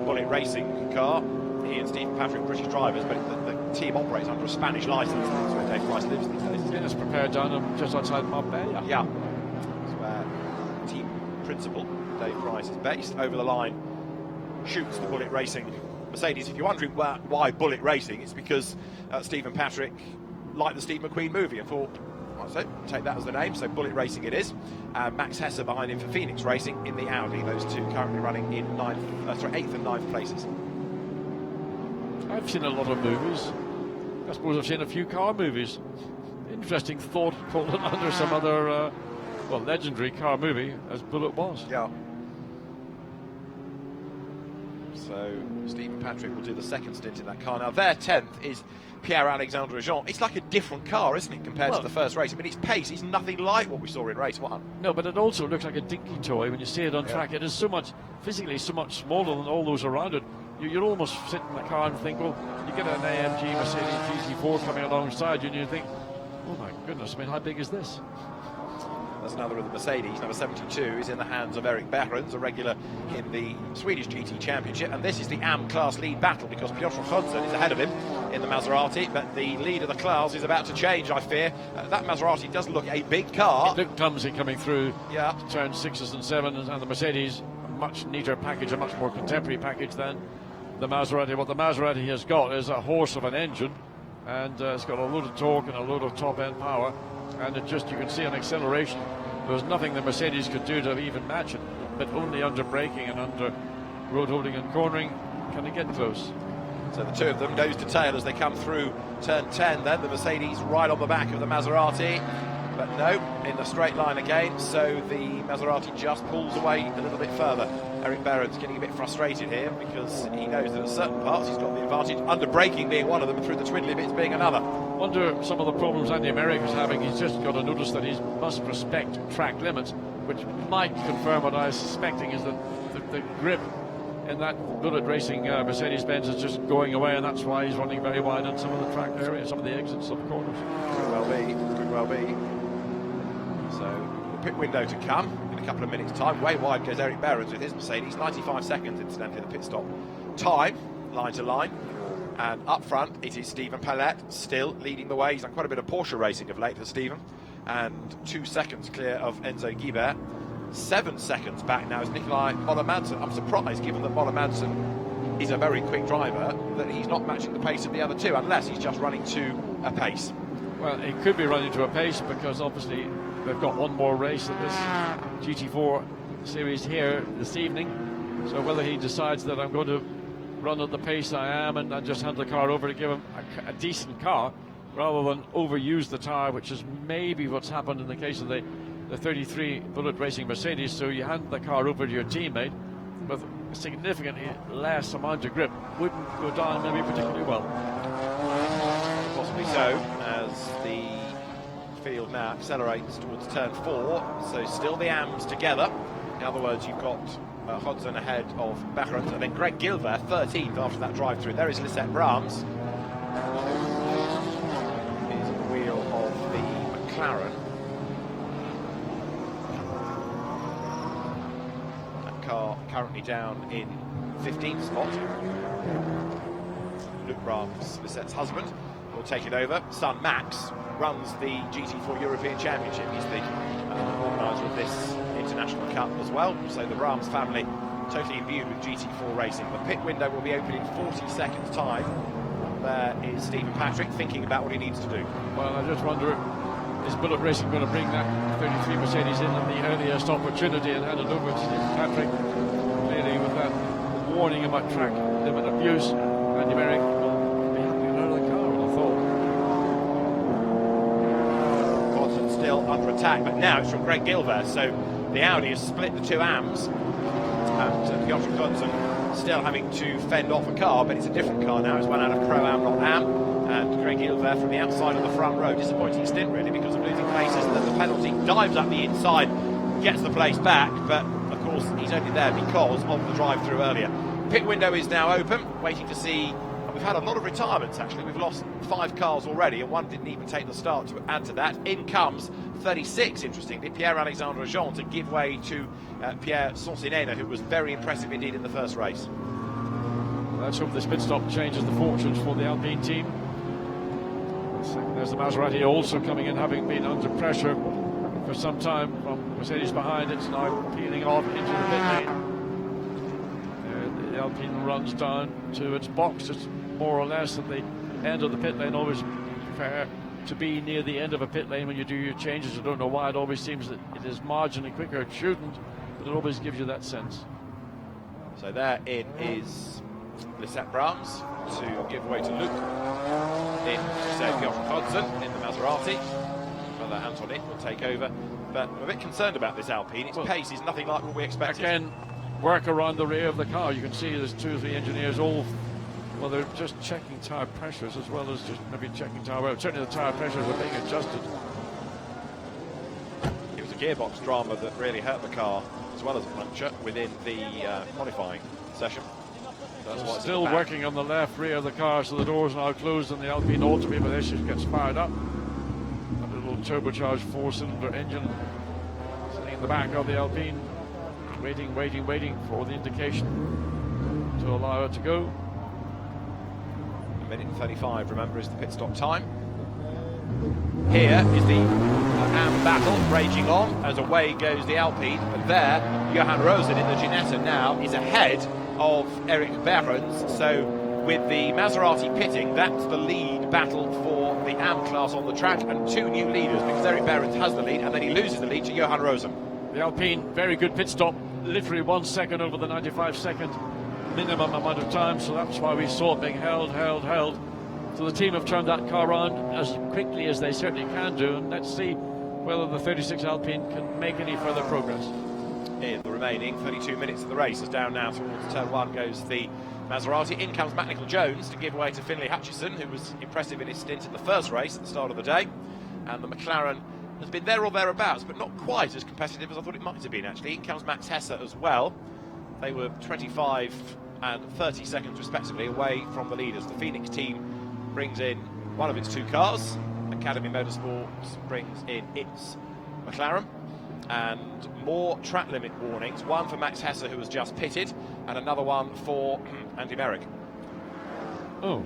Bullet Racing car. He and Stephen Patrick, British drivers, but the team operates under a Spanish licence. That's where Dave Price lives these days. And it's prepared down just outside Marbella. Yeah. That's where team principal Dave Price is based. Over the line shoots the Bullet Racing Mercedes. If you're wondering why Bullet Racing, it's because Stephen Patrick liked the Steve McQueen movie and thought, so take that as the name, so Bullet Racing it is. Max Hesse behind him for Phoenix Racing in the Audi. Those two currently running in 8th and 9th places. I've seen a lot of movies. I suppose I've seen a few car movies. Interesting thought, falling under some other, legendary car movie, as Bullet was. Yeah. So Stephen Patrick will do the second stint in that car. Now their 10th is Pierre-Alexandre Jean. It's like a different car, isn't it, compared to the first race? I mean, its pace is nothing like what we saw in race 1. No, but it also looks like a dinky toy when you see it on track. It is so much, physically, so much smaller than all those around it. You'd almost sit in the car and think, well, you get an AMG Mercedes GT4 coming alongside you, and you think, oh my goodness, I mean, how big is this? There's another of the Mercedes, number 72, is in the hands of Eric Behrens, a regular in the Swedish GT Championship, and this is the AM class lead battle because Piotr Hodson is ahead of him in the Maserati, but the lead of the class is about to change, I fear. That Maserati does look a big car. It looked clumsy coming through turn 6s and 7s, and the Mercedes, a much neater package, a much more contemporary package than the Maserati. What the Maserati has got is a horse of an engine, and it's got a load of torque and a load of top-end power, and it just, you can see on acceleration, there's nothing the Mercedes could do to even match it, but only under braking and under road holding and cornering can it get close. So the two of them nose to tail as they come through turn 10, then the Mercedes right on the back of the Maserati, but no, in the straight line again, so the Maserati just pulls away a little bit further. Eric Behrens getting a bit frustrated here because he knows that at certain parts he's got the advantage, under braking being one of them, through the twiddly bits being another. Wonder some of the problems Andy Merrick is having. He's just got to notice that he must respect track limits, which might confirm what I was suspecting, is that the grip in that Bullet Racing Mercedes-Benz is just going away, and that's why he's running very wide on some of the track areas, some of the exits of the corners. Could well be. So the pit window to come in a couple of minutes' time. Way wide goes Eric Behrens with his Mercedes. 95 seconds, incidentally, the pit stop time, line to line. And up front, it is Stephen Palette still leading the way. He's done quite a bit of Porsche racing of late for Stephen. And 2 seconds clear of Enzo Guibert. 7 seconds back now is Nikolai Moller-Madsen. I'm surprised, given that Moller-Madsen is a very quick driver, that he's not matching the pace of the other two, unless he's just running to a pace. Well, he could be running to a pace because obviously they've got one more race at this GT4 series here this evening. So whether he decides that I'm going to run at the pace I am and just hand the car over to give him a decent car rather than overuse the tyre, which is maybe what's happened in the case of the 33 Bullet Racing Mercedes. So you hand the car over to your teammate with a significantly less amount of grip, wouldn't go down maybe particularly well. Possibly so, as the field now accelerates towards turn 4. So still the AMs together. In other words, you've got Hodson ahead of Behrens, and then Greg Gilver 13th after that drive-through. There is Lisette Brahms, is at the wheel of the McLaren. That car currently down in 15th spot. Luke Brahms, Lisette's husband, will take it over. Son Max runs the GT4 European Championship. He's the organiser of this International Cup as well. So the Brahms family totally imbued with GT4 racing. The pit window will be open in 40 seconds time. There is Stephen Patrick thinking about what he needs to do. Well, I just wonder, is Bullet Racing going to bring that 33 Mercedes in at the earliest opportunity and hand it over to Stephen Patrick? Clearly with that warning about track limit abuse, Andy Merrick will be happy out of the car, I would have thought. Hodson still under attack, but now it's from Greg Gilver. So the Audi has split the two AMs, and Piotr Hodson still having to fend off a car, but it's a different car now. It's one out of Pro-Am, not Am. And Greg Hill there from the outside of the front row. Disappointing stint, really, because of losing places. And then the penalty, dives up the inside, gets the place back, but of course he's only there because of the drive-through earlier. Pit window is now open, waiting to see. We've had a lot of retirements, actually. We've lost 5 cars already, and one didn't even take the start to add to that. In comes 36, interestingly, Pierre-Alexandre Jean, to give way to Pierre Sonsinena, who was very impressive indeed in the first race. Let's hope this pit stop changes the fortunes for the Alpine team. There's the Maserati also coming in, having been under pressure for some time from Mercedes behind. It's now peeling off into the pit lane. The Alpine runs down to its box. It's more or less at the end of the pit lane. Always prefer to be near the end of a pit lane when you do your changes. I don't know why. It always seems that it is marginally quicker. It shouldn't, but it always gives you that sense. So there it is, Lisette Brahms to give way to Luke in Piotr Hudson in the Maserati. Brother Antoine will take over, but I'm a bit concerned about this Alpine. Its pace is nothing like what we expected. Again, work around the rear of the car. You can see there's 2 or 3 engineers all, well, they're just checking tyre pressures as well as just maybe checking tyre wear. Certainly the tyre pressures are being adjusted. It was a gearbox drama that really hurt the car, as well as a puncture within the qualifying session. That's why it's Still working on the left rear of the car, so the doors are now closed and the Alpine Ultimate with issues gets fired up. A little turbocharged 4-cylinder engine sitting in the back of the Alpine, waiting for the indication to allow it to go. A minute and 35, remember, is the pit stop time. Here is the AM battle raging on as away goes the Alpine, but there Johan Rosen in the Ginetta now is ahead of Eric Behrens. So with the Maserati pitting, that's the lead battle for the AM class on the track, and 2 new leaders, because Eric Behrens has the lead and then he loses the lead to Johan Rosen. The Alpine, very good pit stop, literally 1 second over the 95-second minimum amount of time, so that's why we saw it being held. So the team have turned that car around as quickly as they certainly can do, and let's see whether the 36 Alpine can make any further progress. In the remaining 32 minutes of the race, as down now towards turn 1 goes the Maserati. In comes Matt Nicol-Jones to give way to Finlay Hutchison, who was impressive in his stint in the first race at the start of the day. And the McLaren has been there or thereabouts, but not quite as competitive as I thought it might have been, actually. In comes Max Hesse as well. They were 25 and 30 seconds respectively away from the leaders. The Phoenix team brings in one of its 2 cars. Academy Motorsports brings in its McLaren. And more track limit warnings, one for Max Hesse, who was just pitted, and another one for Andy Merrick. Oh,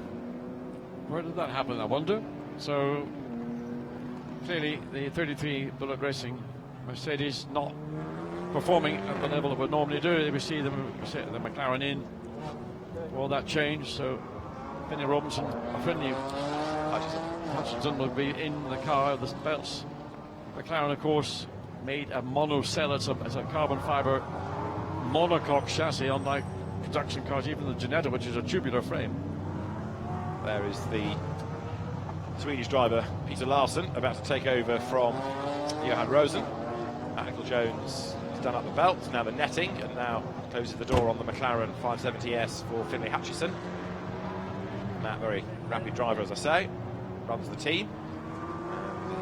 where did that happen, I wonder? So clearly the 33 Bullet Racing Mercedes not performing at the level it would normally do. We see the McLaren in for that change, so Finlay Hutchinson will be in the car, the belts. McLaren, of course, made a monocell. It's a carbon fibre monocoque chassis, unlike production cars, even the Ginetta, which is a tubular frame. There is the Swedish driver Peter Larsson about to take over from Johan Rosen. Nicol-Jones has done up the belts, now the netting, and now closes the door on the McLaren 570S for Finlay Hutchison. Matt, very rapid driver, as I say, runs the team.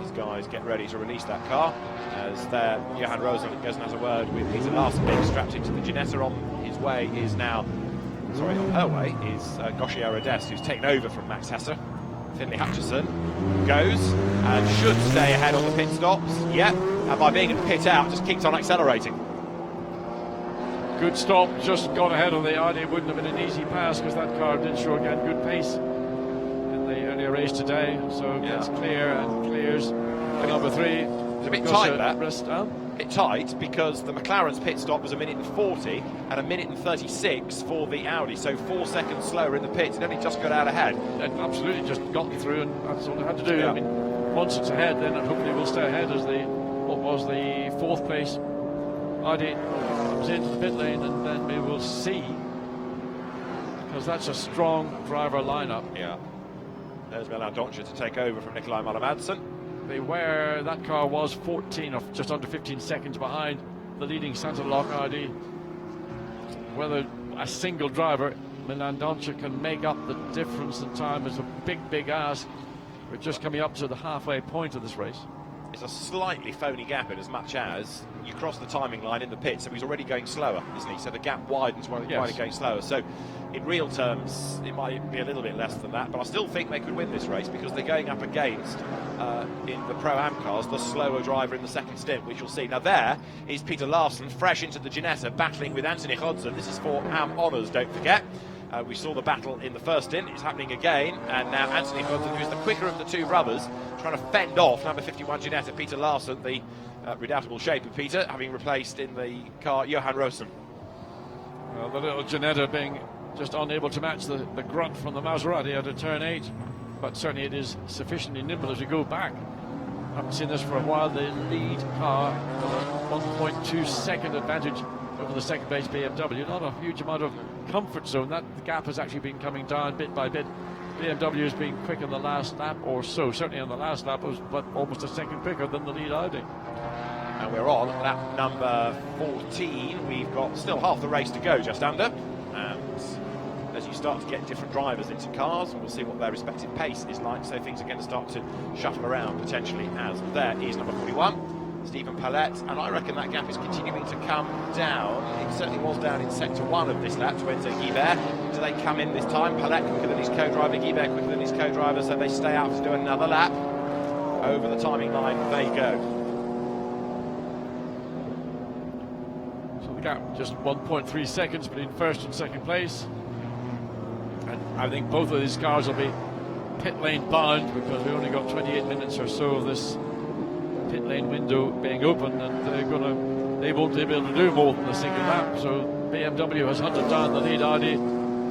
These guys get ready to release that car as there Johan Rosen goes and has a word with Peter Larsson being strapped into the Ginetta. On his way is now, sorry, on her way is Goshia Rodest, who's taken over from Max Hesse. Finlay Hutchison goes and should stay ahead on the pit stops. Yep, and by being in pit out, just keeps on accelerating. Good stop, just got ahead of the Audi. It wouldn't have been an easy pass because that car did show again good pace in the earlier race today. So gets clear and clears number 3. It's a bit tight, that. A bit tight because the McLaren's pit stop was 1:40 and 1:36 for the Audi, so 4 seconds slower in the pits. It only just got out ahead. It absolutely just got through, and that's all it had to do. Yeah. I mean, once it's ahead, then hopefully we'll stay ahead as the 4th place Audi comes into the pit lane, and then we will see, because that's a strong driver lineup. Yeah. There's Milan Doncic to take over from Nikolai Malum-Madsen. Where that car was 14 or just under 15 seconds behind the leading Santa Lock Audi. Whether a single driver, Milan Doncha, can make up the difference in time is a big ask. We're just coming up to the halfway point of this race. It's a slightly phony gap in as much as you cross the timing line in the pit, so he's already going slower, isn't he? So the gap widens while he's going slower. So in real terms, it might be a little bit less than that, but I still think they could win this race because they're going up against, in the Pro-Am cars, the slower driver in the second stint, which you'll see. Now there is Peter Larson, fresh into the Ginetta, battling with Anthony Hodson. This is for Am Honours, don't forget. We saw the battle in the first stint, it's happening again, and now Anthony Hodson, who's the quicker of the two brothers, trying to fend off number 51 Ginetta, Peter Larson, the redoubtable shape of Peter, having replaced in the car Johan Rosen. Well, the little Ginetta being just unable to match the grunt from the Maserati out of turn 8, but certainly it is sufficiently nimble as we go back. I haven't seen this for a while. The lead car with a 1.2 second advantage over the second place BMW. Not a huge amount of comfort zone. That the gap has actually been coming down bit by bit. BMW has been quick in the last lap or so. Certainly on the last lap, it was but almost a second quicker than the lead Audi. And we're on lap number 14. We've got still half the race to go, just under. And as you start to get different drivers into cars, we'll see what their respective pace is like. So things are going to start to shuffle around potentially. As there is number 41, Stephen Palette, and I reckon that gap is continuing to come down. It certainly was down in sector 1 of this lap to Enzo Guibert. Do they come in this time? Palette quicker than his co-driver, Guibert quicker than his co-driver, so they stay out to do another lap. Over the timing line they go. So the gap just 1.3 seconds between first and second place. And I think both of these cars will be pit lane bound because we only got 28 minutes or so of this pit lane window being open, and they won't be able to do more than a single lap. So BMW has hunted down the lead Audi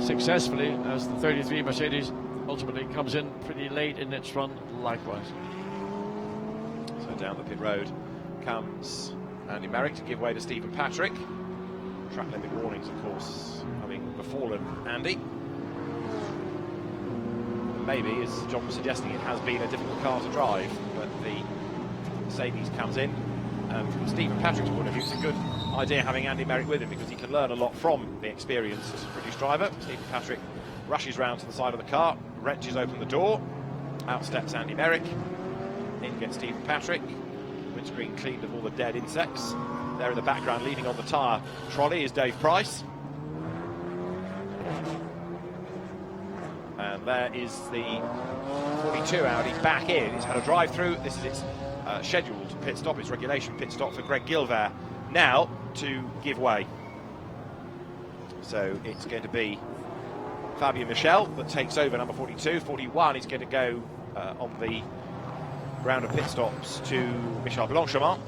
successfully as the 33 Mercedes ultimately comes in pretty late in its run likewise. So down the pit road comes Andy Merrick to give way to Stephen Patrick. Track limit warnings, of course, having befallen Andy. Maybe, as John was suggesting, it has been a difficult car to drive, but the Mercedes comes in, and from Stephen Patrick's point of view, it's a good idea having Andy Merrick with him because he can learn a lot from the experienced British driver. Stephen Patrick rushes round to the side of the car, wrenches open the door, out steps Andy Merrick, in gets Stephen Patrick, windscreen cleaned of all the dead insects. There in the background, leaning on the tyre trolley, is Dave Price. And there is the 42 Audi back in. It's had a drive-through. This is its scheduled pit stop, its regulation pit stop for Greg Gilvaire now to give way. So it's going to be Fabien Michel that takes over number 42. 41 is going to go on the round of pit stops to Michel Blanchemont.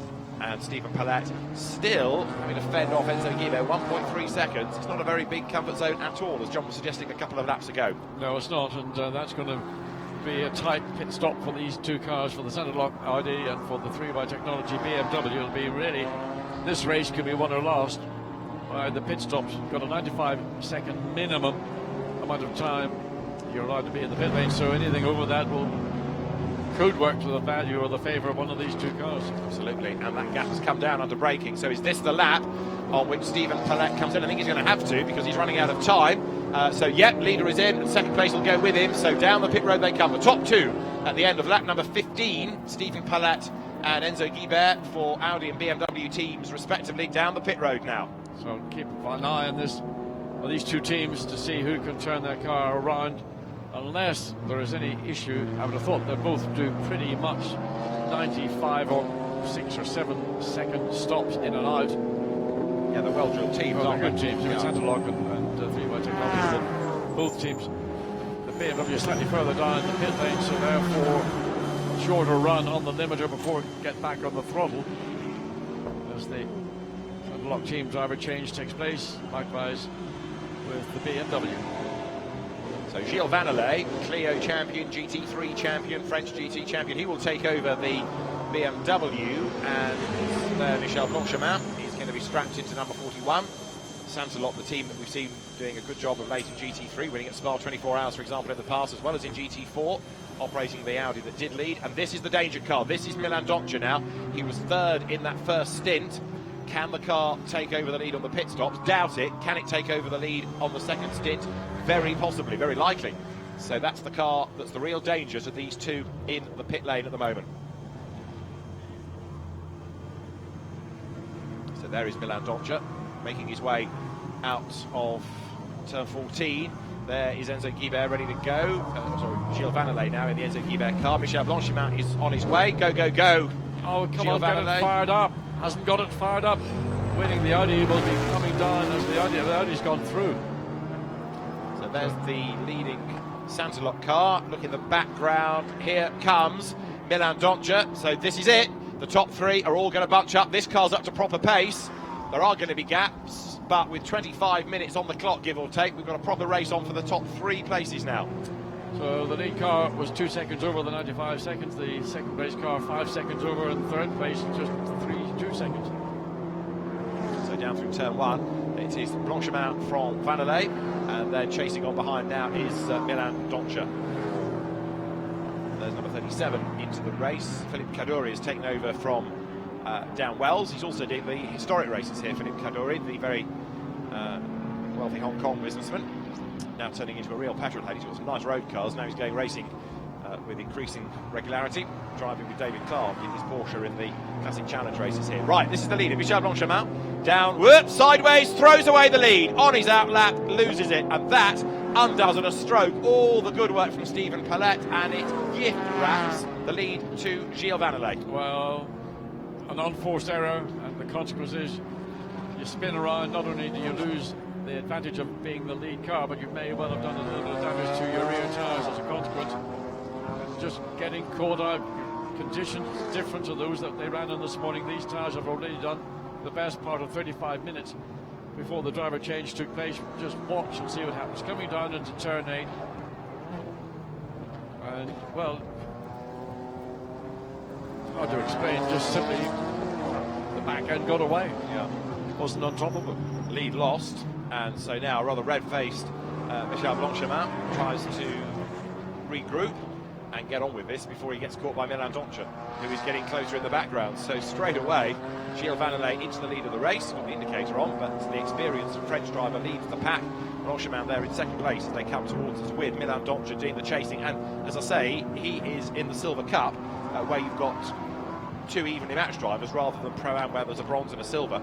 And Stephen Palette still having to fend off Enzo Guibert, 1.3 seconds. It's not a very big comfort zone at all, as John was suggesting a couple of laps ago. No, it's not, and that's going to be a tight pit stop for these two cars, for the centre lock Audi and for the 3x Technology BMW. It'll be really, this race could be won or lost by the pit stops. You've got a 95-second minimum amount of time you're allowed to be in the pit lane, so anything over that could work to the value or the favour of one of these two cars. Absolutely, and that gap has come down under braking. So is this the lap on which Stephen Palette comes in? I think he's going to have to because he's running out of time. So leader is in, and second place will go with him. So down the pit road they come. The top two at the end of lap number 15, Stephen Palette and Enzo Guibert for Audi and BMW teams respectively, down the pit road now. So keep an eye on these two teams to see who can turn their car around. Unless there is any issue, I would have thought they both do pretty much 95 or 6 or 7 second stops in and out. Yeah, they're well-drilled teams. Well, they're good teams. Yeah. Centerlock and 3x Technology, both teams. The BMW is slightly further down the pit lane, so therefore shorter run on the limiter before get back on the throttle as the Centerlock team driver change takes place. Likewise with the BMW. So Gilles Vannelet, Clio champion, GT3 champion, French GT champion, he will take over the BMW, and there Michel Blanchemont is going to be strapped into number 41. Sansalot, the team that we've seen doing a good job of late in GT3, winning at Spa 24 Hours, for example, in the past, as well as in GT4, operating the Audi that did lead. And this is the danger car. This is Milan Doncha now. He was third in that first stint. Can the car take over the lead on the pit stops? Doubt it. Can it take over the lead on the second stint? Very possibly, very likely. So that's the car that's the real danger to these two in the pit lane at the moment. So there is Milan Doncia making his way out of turn 14. There is Enzo Guibert ready to go. Sorry, Gilles Vannelet now in the Enzo Guibert car. Michel Blanchimont is on his way. Go, go, go. Oh, come Gilles on, get Vannelet. it fired up. Hasn't got it fired up. Waiting the Audi will be coming down as the Audi's gone through. So there's the leading Santalot car. Look in the background. Here comes Milan Doncia. So this is it. The top three are all going to bunch up. This car's up to proper pace. There are going to be gaps, but with 25 minutes on the clock, give or take, we've got a proper race on for the top three places now. So the lead car was 2 seconds over the 95 seconds. The second place car 5 seconds over, and third place just 2 seconds. So down through turn one, it is Blanchimont from Vannelet, and then chasing on behind now is Milan Doncia. There's number 37 into the race. Philippe Kaddouri has taken over from Dan Wells. He's also doing the historic races here, Philippe Kaddouri, the very wealthy Hong Kong businessman, now turning into a real petrol head. He's got some nice road cars. Now he's going racing with increasing regularity, driving with David Clark in his Porsche in the Classic Challenge races here. Right, this is the leader, Michel Blanchimont. Down, whoop, sideways, throws away the lead. On his outlap, loses it, and that undoes at a stroke all the good work from Stephen Palette, and it gift wraps the lead to Gilles Vannelet. Well, an unforced error, and the consequence is you spin around. Not only do you lose the advantage of being the lead car, but you may well have done a little bit of damage to your rear tyres as a consequence. Just getting caught out. Conditions different to those that they ran on this morning. These tyres have already done the best part of 35 minutes before the driver change took place. Just watch and see what happens. Coming down into turn 8, and well, hard to explain. Just simply the back end got away. Yeah, Wasn't on top of it. lead lost, and so now rather red-faced Michel Blanchimont tries to regroup and get on with this before he gets caught by Milan Doncia, who is getting closer in the background. So straight away, Gilles Vannelet into the lead of the race, got the indicator on, but the experienced French driver leads the pack. Blanchimont there in second place as they come towards us with Milan Doncia doing the chasing, and as I say, he is in the Silver Cup, where you've got two evenly matched drivers rather than Pro-Am where there's a bronze and a silver.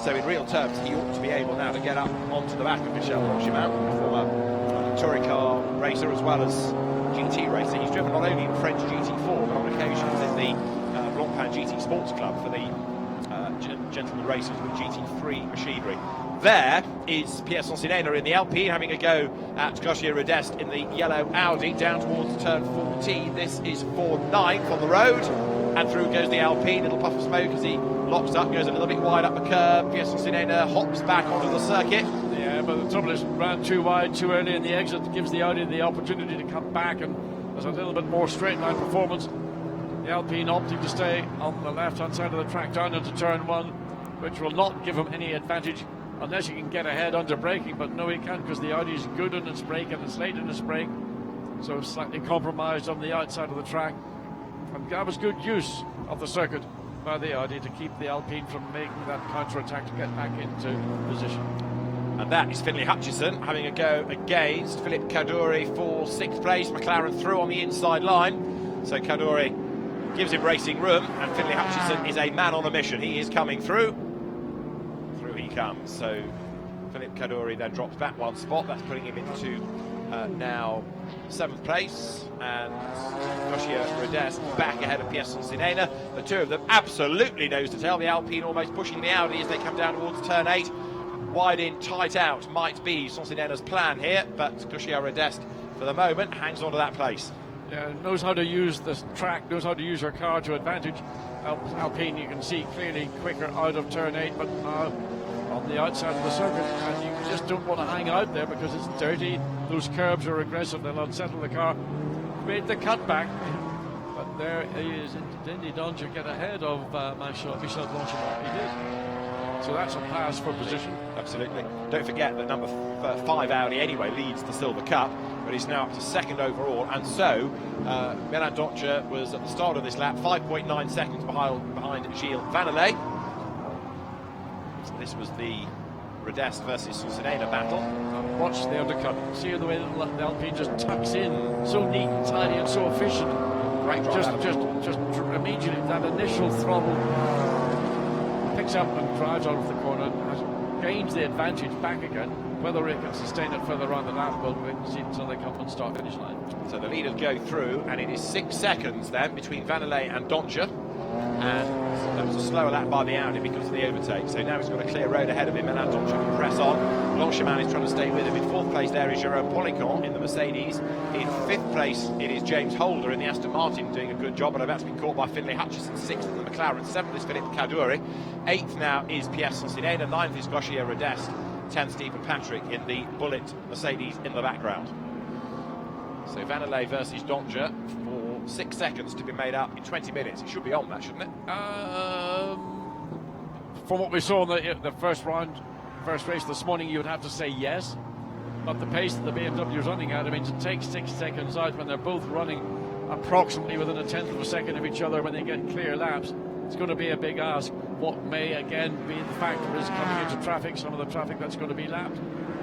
So in real terms, he ought to be able now to get up onto the back of Michel Blanchimont, former touring car racer as well as GT racer. He's driven not only the French GT4 but on occasions in the Blancpain GT Sports Club for the gentleman racers with GT3 machinery. There is Pierre Sonsinena in the Alpine having a go at Gauthier Rodest in the yellow Audi down towards turn 14. This is for 9th on the road, and through goes the Alpine. Little puff of smoke as he locks up, goes a little bit wide up the curb. Pierre Sonsinena hops back onto the circuit. Yeah, but the trouble is, ran too wide too early in the exit. Gives the Audi the opportunity to come back, and there's a little bit more straight line performance. The Alpine opting to stay on the left-hand side of the track down into turn 1, which will not give him any advantage unless he can get ahead under braking. But no, he can't, because the Audi is good in its brake and it's late in its brake, so slightly compromised on the outside of the track. And that was good use of the circuit by the Audi to keep the Alpine from making that counter-attack to get back into position. And that is Finlay Hutchison having a go against Philippe Kaddouri for 6th place. McLaren through on the inside line, so Kaddouri gives him racing room, and Finlay Hutchison is a man on a mission. He is coming through. Through he comes. So Philippe Kaddouri then drops back one spot. That's putting him into now 7th place, and Gauthier Rodest back ahead of Pierre Sonsinena. The two of them absolutely nose to tail. The Alpine almost pushing the Audi as they come down towards turn 8. Wide in, tight out might be Sonsinena's plan here, but Gauthier Rodest for the moment hangs on to that place. Yeah, knows how to use this track, knows how to use her car to advantage. Alpine, you can see clearly quicker out of turn 8, but now on the outside of the circuit, and you just don't want to hang out there because it's dirty. Those curbs are aggressive, they'll unsettle the car. Made the cutback, but there he is. Did Doncia get ahead of Michel Blanchimont? He did. So that's a pass for position. Absolutely. Don't forget that number 5 Audi anyway leads the Silver Cup, but he's now up to 2nd overall, and so Milan Doncia was at the start of this lap 5.9 seconds behind Gilles Vannelet. This was the Rodest versus Susanena battle. Watch the undercut. See the way the Alpine just tucks in, so neat and tidy and so efficient. Great drive. Just immediately that initial throttle picks up and drives out of the corner. Has gained the advantage back again. Whether it can sustain it further around the lap, we'll wait and see until they come on start finish line. So the leaders go through, and it is 6 seconds then between Vanderlei and Donja. And there was a slower lap by the Audi because of the overtake. So now he's got a clear road ahead of him, and Donja can press on. Blanchemin is trying to stay with him. In fourth place there is Jerome Policon in the Mercedes. In fifth place it is James Holder in the Aston Martin, doing a good job, but about to be caught by Finlay Hutchison. Sixth in the McLaren. Seventh is Philippe Kaduri. Eighth now is Pierre Sancinena. Ninth is Gauthier Rodest. 10th Stephen Patrick in the Bullet Mercedes in the background. So Vanderlei versus Donja for 6 seconds to be made up in 20 minutes. It should be on that, shouldn't it? From what we saw in the first race this morning, you would have to say yes. But the pace that the BMW is running at, I mean, to take 6 seconds out when they're both running approximately within a tenth of a second of each other when they get clear laps, it's going to be a big ask. What may again be the factor is coming into traffic, some of the traffic that's going to be lapped.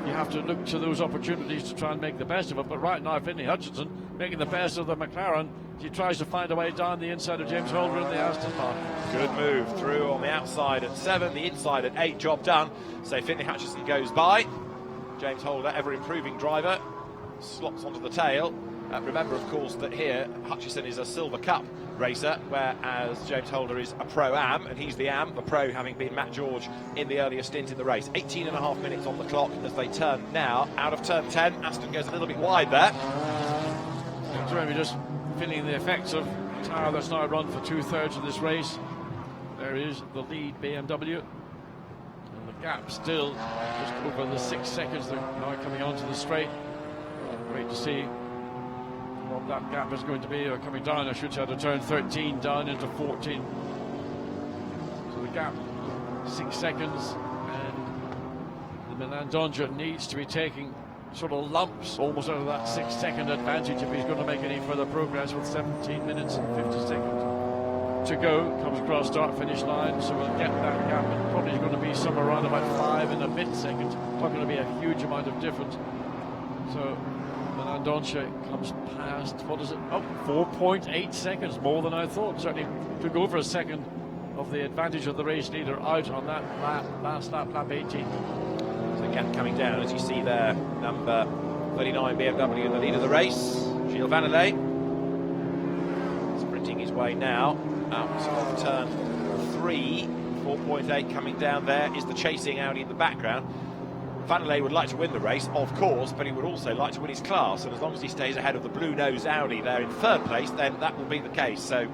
You have to look to those opportunities to try and make the best of it. But right now, Finlay Hutchinson making the best of the McLaren. He tries to find a way down the inside of James Holder in the Aston Martin. Good move through on the outside at 7, the inside at 8, job done. So Finlay Hutchinson goes by. James Holder, ever improving driver, slots onto the tail. Remember, of course, that here Hutchison is a Silver Cup racer, whereas James Holder is a Pro-Am, and he's the Am, the Pro having been Matt George in the earlier stint in the race. 18.5 minutes on the clock as they turn now out of turn 10. Aston goes a little bit wide there. So maybe just feeling the effects of a tyre that's now run for 2/3 of this race. There is the lead BMW. And the gap still just over the 6 seconds. They're now coming onto the straight. Great to see what that gap is going to be, or coming down, I should say, to turn 13 down into 14. So the gap, 6 seconds, and the Milan Donja needs to be taking sort of lumps almost out of that 6 second advantage if he's going to make any further progress with 17 minutes and 50 seconds to go. Comes across start finish line, so we'll get that gap. It probably is going to be somewhere around about 5 and a bit seconds. Not going to be a huge amount of difference. So Milan Donja comes past, what is it? Oh, 4.8 seconds, more than I thought. Certainly took over a second of the advantage of the race leader out on that last lap, lap 18. So the gap coming down, as you see there, number 39 BMW in the lead of the race, Gilles Vanderlei. Sprinting his way now out of turn 3, 4.8 coming down there is the chasing Audi in the background. Vanderlei would like to win the race, of course, but he would also like to win his class, and as long as he stays ahead of the blue-nosed Audi there in third place, then that will be the case. So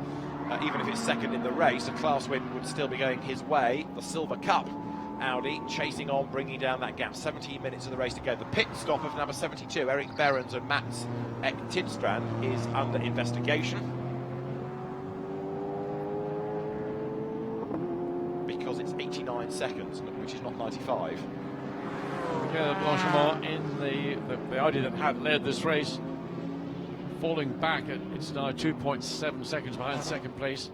even if it's second in the race, a class win would still be going his way. The Silver Cup Audi chasing on, bringing down that gap. 17 minutes of the race to go. The pit stop of number 72, Eric Behrens and Mats Ek Tidstrand, is under investigation because it's 89 seconds, which is not 95. Blanchimont in the Audi that had led this race, falling back. It's now 2.7 seconds behind second place.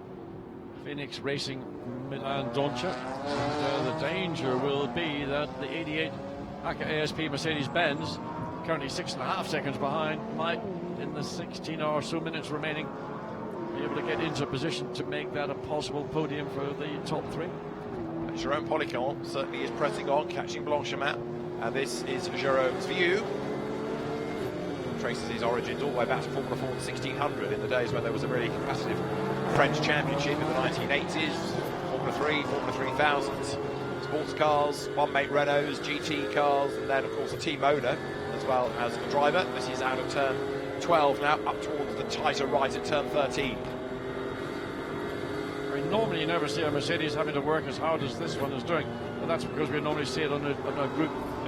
Phoenix Racing Milan Donja. And the danger will be that the 88 AKA ASP Mercedes-Benz, currently 6.5 seconds behind, might, in the 16 or so minutes remaining, be able to get into a position to make that a possible podium for the top three. Jerome Policon certainly is pressing on, catching Blanchemin. And this is Jerome's view. Traces his origins all the way back to Formula 4 and 1600 in the days when there was a really competitive French championship in the 1980s. Formula 3, Formula 3000, sports cars, one-mate Renaults, GT cars, and then of course a team owner as well as a driver. This is out of turn 12 now, up towards the tighter right at turn 13. I mean, normally you never see a Mercedes having to work as hard as this one is doing, but that's because we normally see it on a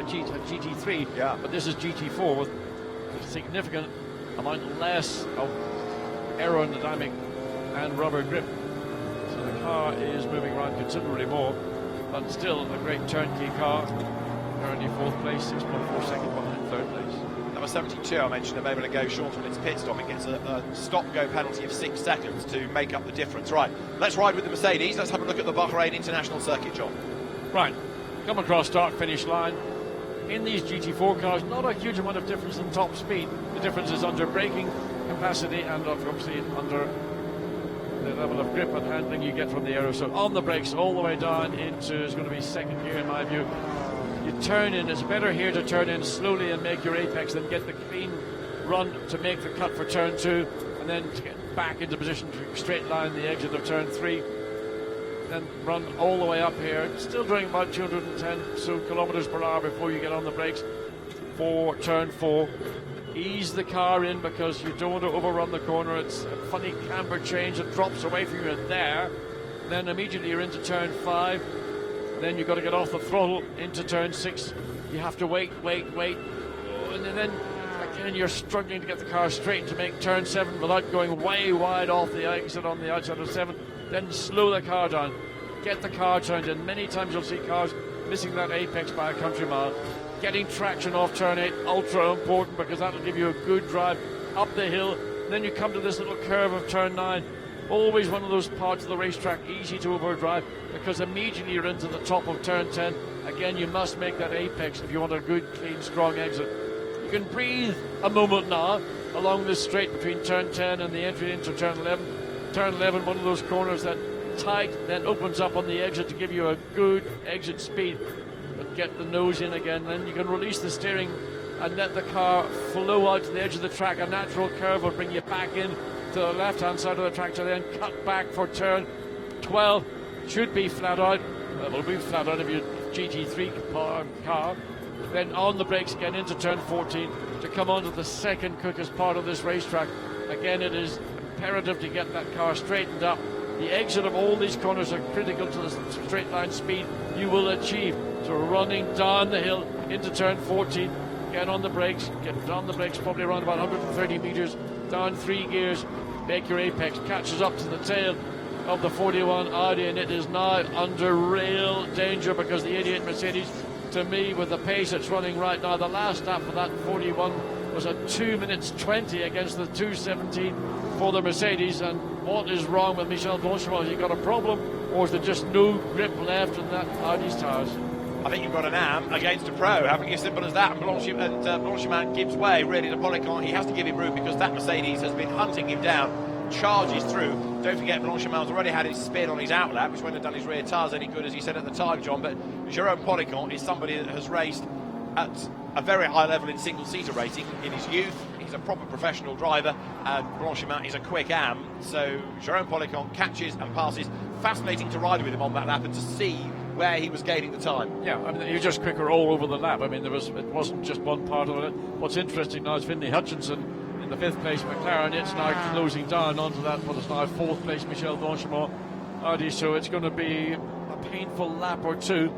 GT3. Yeah. But this is GT4 with a significant amount less of aerodynamic and rubber grip. So the car is moving around considerably more, but still a great turnkey car. Currently fourth place, 6.4 seconds behind third place. Number 72, I mentioned a moment ago, short of its pit stop. It gets a stop-go penalty of 6 seconds to make up the difference. Right, let's ride with the Mercedes. Let's have a look at the Bahrain International Circuit, John. Right, come across start finish line. In these GT4 cars, not a huge amount of difference in top speed. The difference is under braking capacity and obviously under the level of grip and handling you get from the aero. So on the brakes all the way down into, it's going to be second gear in my view. You turn in, it's better here to turn in slowly and make your apex than get the clean run to make the cut for turn 2 and then to get back into position to straight line the exit of turn 3. Then run all the way up here, still doing about 210 so kilometers per hour before you get on the brakes for turn 4. Ease the car in because you don't want to overrun the corner. It's a funny camber change that drops away from you there. Then immediately you're into turn 5. Then you've got to get off the throttle into turn 6. You have to wait. And then again you're struggling to get the car straight to make turn 7 without going way wide off the exit on the outside of 7. Then slow the car down. Get the car turned in. Many times you'll see cars missing that apex by a country mile. Getting traction off turn 8, ultra important because that'll give you a good drive up the hill. Then you come to this little curve of turn 9. Always one of those parts of the racetrack easy to overdrive because immediately you're into the top of turn 10. Again, you must make that apex if you want a good, clean, strong exit. You can breathe a moment now along this straight between turn 10 and the entry into turn 11. Turn 11, one of those corners that tight, then opens up on the exit to give you a good exit speed. But get the nose in again, then you can release the steering and let the car flow out to the edge of the track. A natural curve will bring you back in to the left-hand side of the track to then cut back for turn 12. Should be flat out. Well, will be flat out of your GT3 car. Then on the brakes again into turn 14 to come onto the second quickest part of this racetrack. Again, it is imperative to get that car straightened up. The exit of all these corners are critical to the straight line speed you will achieve. So running down the hill into turn 14, get on the brakes, probably around about 130 metres, down 3 gears, make your apex, catches up to the tail of the 41 Audi, and it is now under real danger because the 88 Mercedes, to me, with the pace it's running right now, the last lap for that 41 was a 2 minutes 20 against the 2:17 for the Mercedes. And what is wrong with Michel Blanchimont? Has he got a problem, or is there just no grip left in that Audi's tires? I think you've got an AM against a pro, haven't you? Simple as that. And Blanchimont gives way really to Policon. He has to give him room because that Mercedes has been hunting him down, charges through. Don't forget, Blanchimond's already had his spin on his outlap, which wouldn't have done his rear tyres any good, as he said at the time, John. But Jérôme Policon is somebody that has raced at a very high level in single-seater racing in his youth. He's a proper professional driver, and Blanchimont is a quick AM. So Jérôme Policon catches and passes. Fascinating to ride with him on that lap and to see where he was gaining the time. Yeah, I mean, he was just quicker all over the lap. I mean, it wasn't just one part of it. What's interesting now is Finlay Hutchinson in the 5th place McLaren. It's now closing down onto that, what is now 4th place Michel Blanchimont Audi. So it's going to be a painful lap or two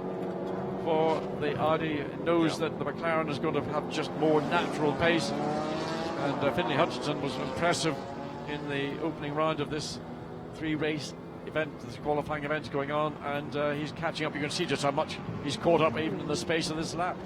for the Audi. It knows that the McLaren is going to have just more natural pace. And Finlay Hutchinson was impressive in the opening round of this 3-race event, this qualifying event going on, and he's catching up. You can see just how much he's caught up even in the space of this lap.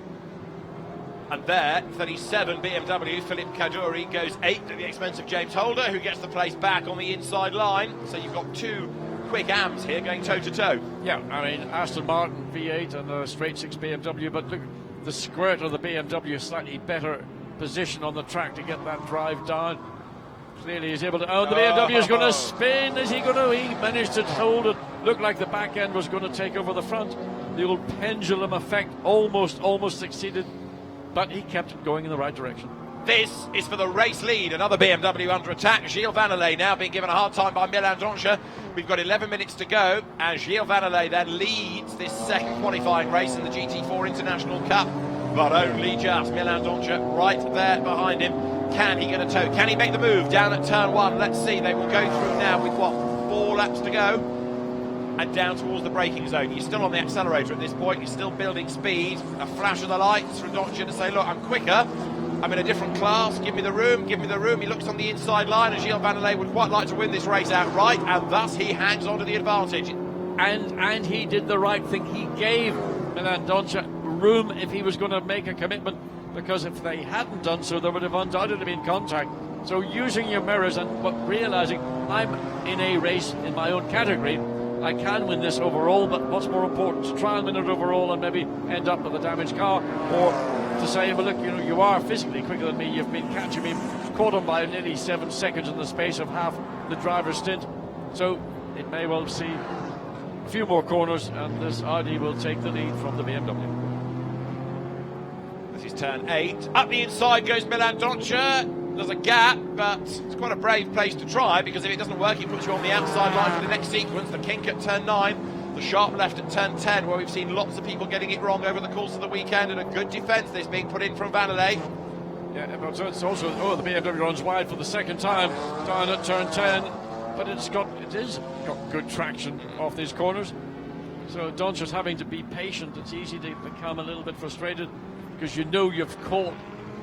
And there, 37 BMW, Philippe Kaddouri goes 8th at the expense of James Holder, who gets the place back on the inside line. So you've got 2 quick AMs here going toe-to-toe. Yeah, I mean, Aston Martin V8 and a straight 6 BMW, but look, the squirt of the BMW is slightly better position on the track to get that drive down. Clearly he's able to, the BMW is going to spin. Is he going to? He managed to hold it. Looked like the back end was going to take over the front. The old pendulum effect almost succeeded, but he kept it going in the right direction. This is for the race lead. Another BMW under attack. Gilles Vannelet now being given a hard time by Milan Doncha. We've got 11 minutes to go, and Gilles Vannelet then leads this second qualifying race in the GT4 International Cup, but only just. Milan Doncha right there behind him. Can he get a toe? Can he make the move down at turn 1? Let's see. They will go through now with 4 laps to go, and down towards the braking zone. He's still on the accelerator at this point. He's still building speed. A flash of the lights from Doncha to say, look, I'm quicker. I'm in a different class. Give me the room. Give me the room. He looks on the inside line, and Gilles Vannelet would quite like to win this race outright, and thus he hangs on to the advantage. And he did the right thing. He gave Milan Doncha room if he was going to make a commitment, because if they hadn't done so, there would have undoubtedly been contact. So using your mirrors and realizing I'm in a race in my own category, I can win this overall, but what's more important, to try and win it overall and maybe end up with a damaged car, or to say, well, look, you know, you are physically quicker than me, you've been catching me, caught on by nearly 7 seconds in the space of half the driver's stint. So it may well see a few more corners, and this Audi will take the lead from the BMW. This is turn 8. Up the inside goes Milan Doncia. There's a gap, but it's quite a brave place to try, because if it doesn't work, it puts you on the outside line for the next sequence. The kink at turn 9, the sharp left at turn 10, where we've seen lots of people getting it wrong over the course of the weekend, and a good defence this being put in from Vanelay. Yeah, but it's also, the BMW runs wide for the second time down at turn 10, but it is got good traction off these corners. So Doncia's having to be patient. It's easy to become a little bit frustrated, because you know you've caught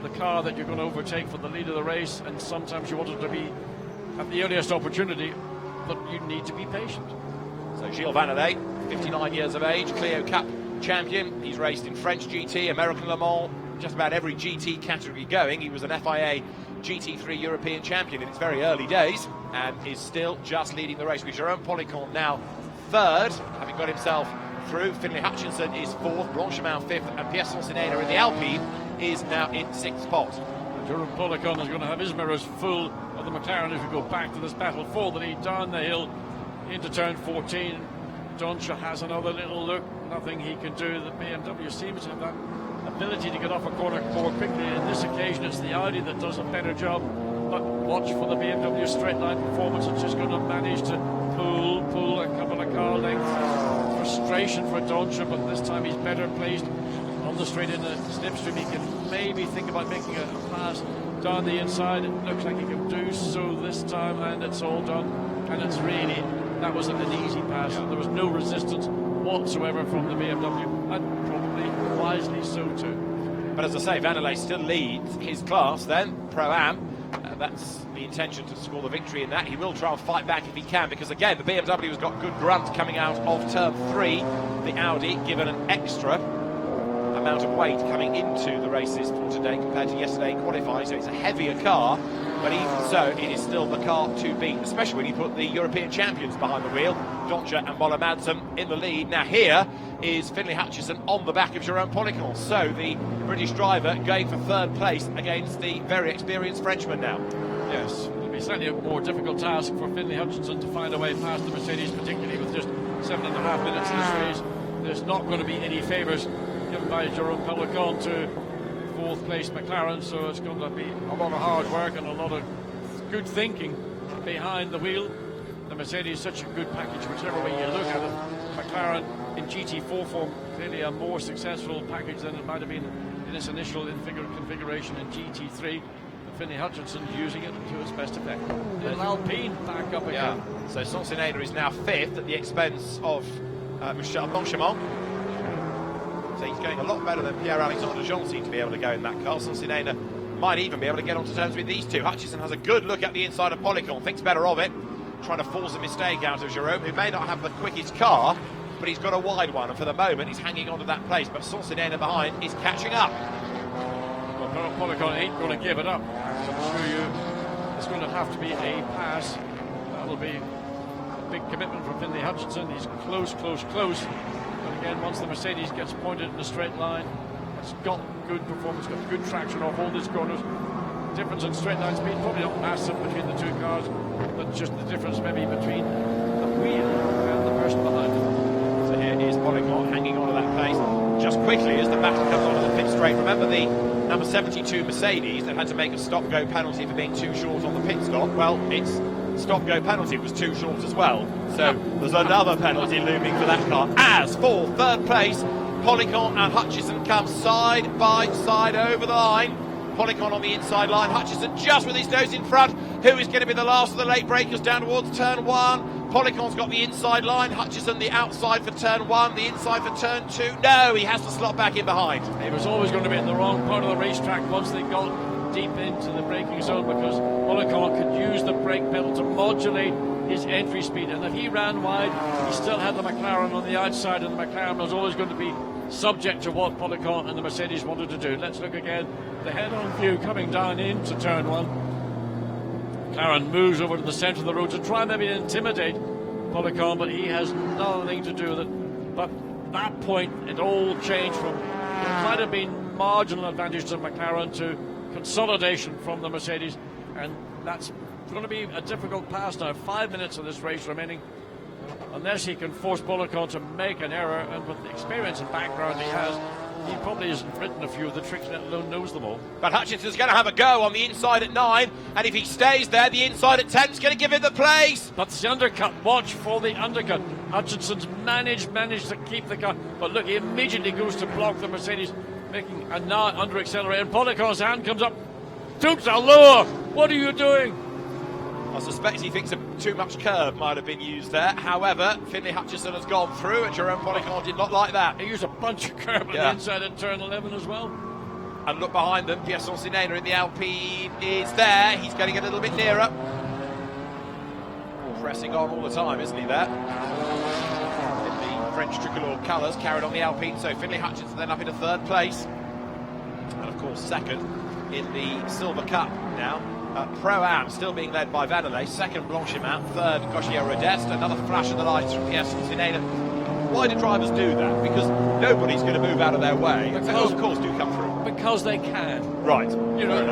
the car that you're going to overtake for the lead of the race, and sometimes you want it to be at the earliest opportunity, but you need to be patient. So Gilles Vanelay, 59 years of age, Clio Cup champion. He's raced in French GT, American Le Mans, just about every GT category going. He was an FIA GT3 European champion in its very early days, and is still just leading the race, with Jérôme Policon now third, having got himself through. Finlay Hutchinson is fourth, Blanchemont fifth, and Pierre Sonsinena in the Alpine is now in sixth spot. Jérôme Policon is going to have his mirrors full of the McLaren as we go back to this battle for the lead down the hill into turn 14. Doncia has another little look, nothing he can do. The BMW seems to have that ability to get off a corner more quickly. In this occasion, it's the Audi that does a better job, but watch for the BMW straight line performance. It's just going to manage to pull a couple of car lengths. Frustration for Doncia, but this time he's better placed on the straight in the slipstream. He can maybe think about making a pass down the inside. It looks like he can do so this time, and it's all done. And it's really, that was an easy pass. There was no resistance whatsoever from the BMW, and probably wisely so too. But as I say, Vanelay still leads his class then, Pro-Am. That's the intention, to score the victory in that. He will try and fight back if he can, because again, the BMW has got good grunt coming out of turn 3. The Audi given an extra amount of weight coming into the races for today compared to yesterday in qualifying, so it's a heavier car, but even so, it is still the car to beat, especially when you put the European champions behind the wheel, Doncia and Moller Madsen in the lead. Now here is Finlay Hutchinson on the back of Jérôme Policon, so the British driver going for third place against the very experienced Frenchman now. Yes, it'll be certainly a more difficult task for Finlay Hutchinson to find a way past the Mercedes, particularly with just 7.5 minutes in this race. There's not going to be any favours given by Jérôme Policon to fourth place McLaren, so it's going to be a lot of hard work and a lot of good thinking behind the wheel. The Mercedes is such a good package, whichever way you look at it. McLaren in GT4 form, clearly a more successful package than it might have been in its initial configuration in GT3. Finlay Hutchinson using it to its best effect. Little Alpine back up again. Yeah. So Sonsinena is now fifth at the expense of Michel Blanchemont. So he's going a lot better than Pierre-Alexandre Jean seemed to be able to go in that car. Sonsinena might even be able to get onto terms with these two. Hutchinson has a good look at the inside of Policon, thinks better of it, trying to force a mistake out of Jérôme, who may not have the quickest car, but he's got a wide one, and for the moment he's hanging on to that place. But Sonsinena behind is catching up. Well, Policon ain't going to give it up. I'm sure you, it's going to have to be a pass. That'll be a big commitment from Finlay Hutchinson. He's close. But again, once the Mercedes gets pointed in a straight line, it's got good performance, got good traction off all these corners. Difference in straight line speed, probably not massive between the two cars, but just the difference maybe between the wheel and the person behind it. So here is Policon hanging on to that place. Just quickly as the battle comes onto the pit straight, remember the number 72 Mercedes that had to make a stop-go penalty for being too short on the pit stop? Well, its stop-go penalty was too short as well. So there's another penalty looming for that car. As for third place, Policon and Hutchinson come side by side over the line. Policon on the inside line, Hutchinson just with his nose in front. Who is going to be the last of the late breakers down towards turn 1? Policon's got the inside line, Hutchinson the outside for turn 1, the inside for turn 2. No, he has to slot back in behind. He was always going to be in the wrong part of the racetrack once they got deep into the braking zone, because Policon could use the brake pedal to modulate his entry speed, and if he ran wide, he still had the McLaren on the outside, and the McLaren was always going to be subject to what Policon and the Mercedes wanted to do. Let's look again. The head-on view coming down into turn 1. McLaren moves over to the centre of the road to try maybe intimidate Policon, but he has nothing to do with it. But that point, it all changed from what might have been marginal advantage to McLaren to consolidation from the Mercedes, and that's going to be a difficult pass now. 5 minutes of this race remaining, unless he can force Policon to make an error, and with the experience and background he has, he probably hasn't written a few of the tricks, let alone knows them all. But Hutchinson's going to have a go on the inside at 9, and if he stays there, the inside at 10 is going to give him the place. But it's the undercut. Watch for the undercut. Hutchinson's managed to keep the car, but look, he immediately goes to block the Mercedes, making a now under accelerator. And Policon's hand comes up. Toots lower. What are you doing? I suspect he thinks too much curve might have been used there. However, Finlay Hutchinson has gone through, and Jerome Policon did not like that. He used a bunch of curve at the inside of turn 11 as well. And look behind them, Pierson Sinena in the Alpine is there. He's getting a little bit nearer. Pressing on all the time, isn't he, there? In the French tricolor colours, carried on the Alpine. So Finlay Hutchinson then up into 3rd place. And of course, 2nd in the Silver Cup now. Pro-Am still being led by Vanderlei, 2nd Blanchimont, 3rd Gauchier Rodest. Another flash of the lights from Pierson Sinena. Why do drivers do that? Because nobody's going to move out of their way. Because, of course, do come through. Because they can. Right. You know,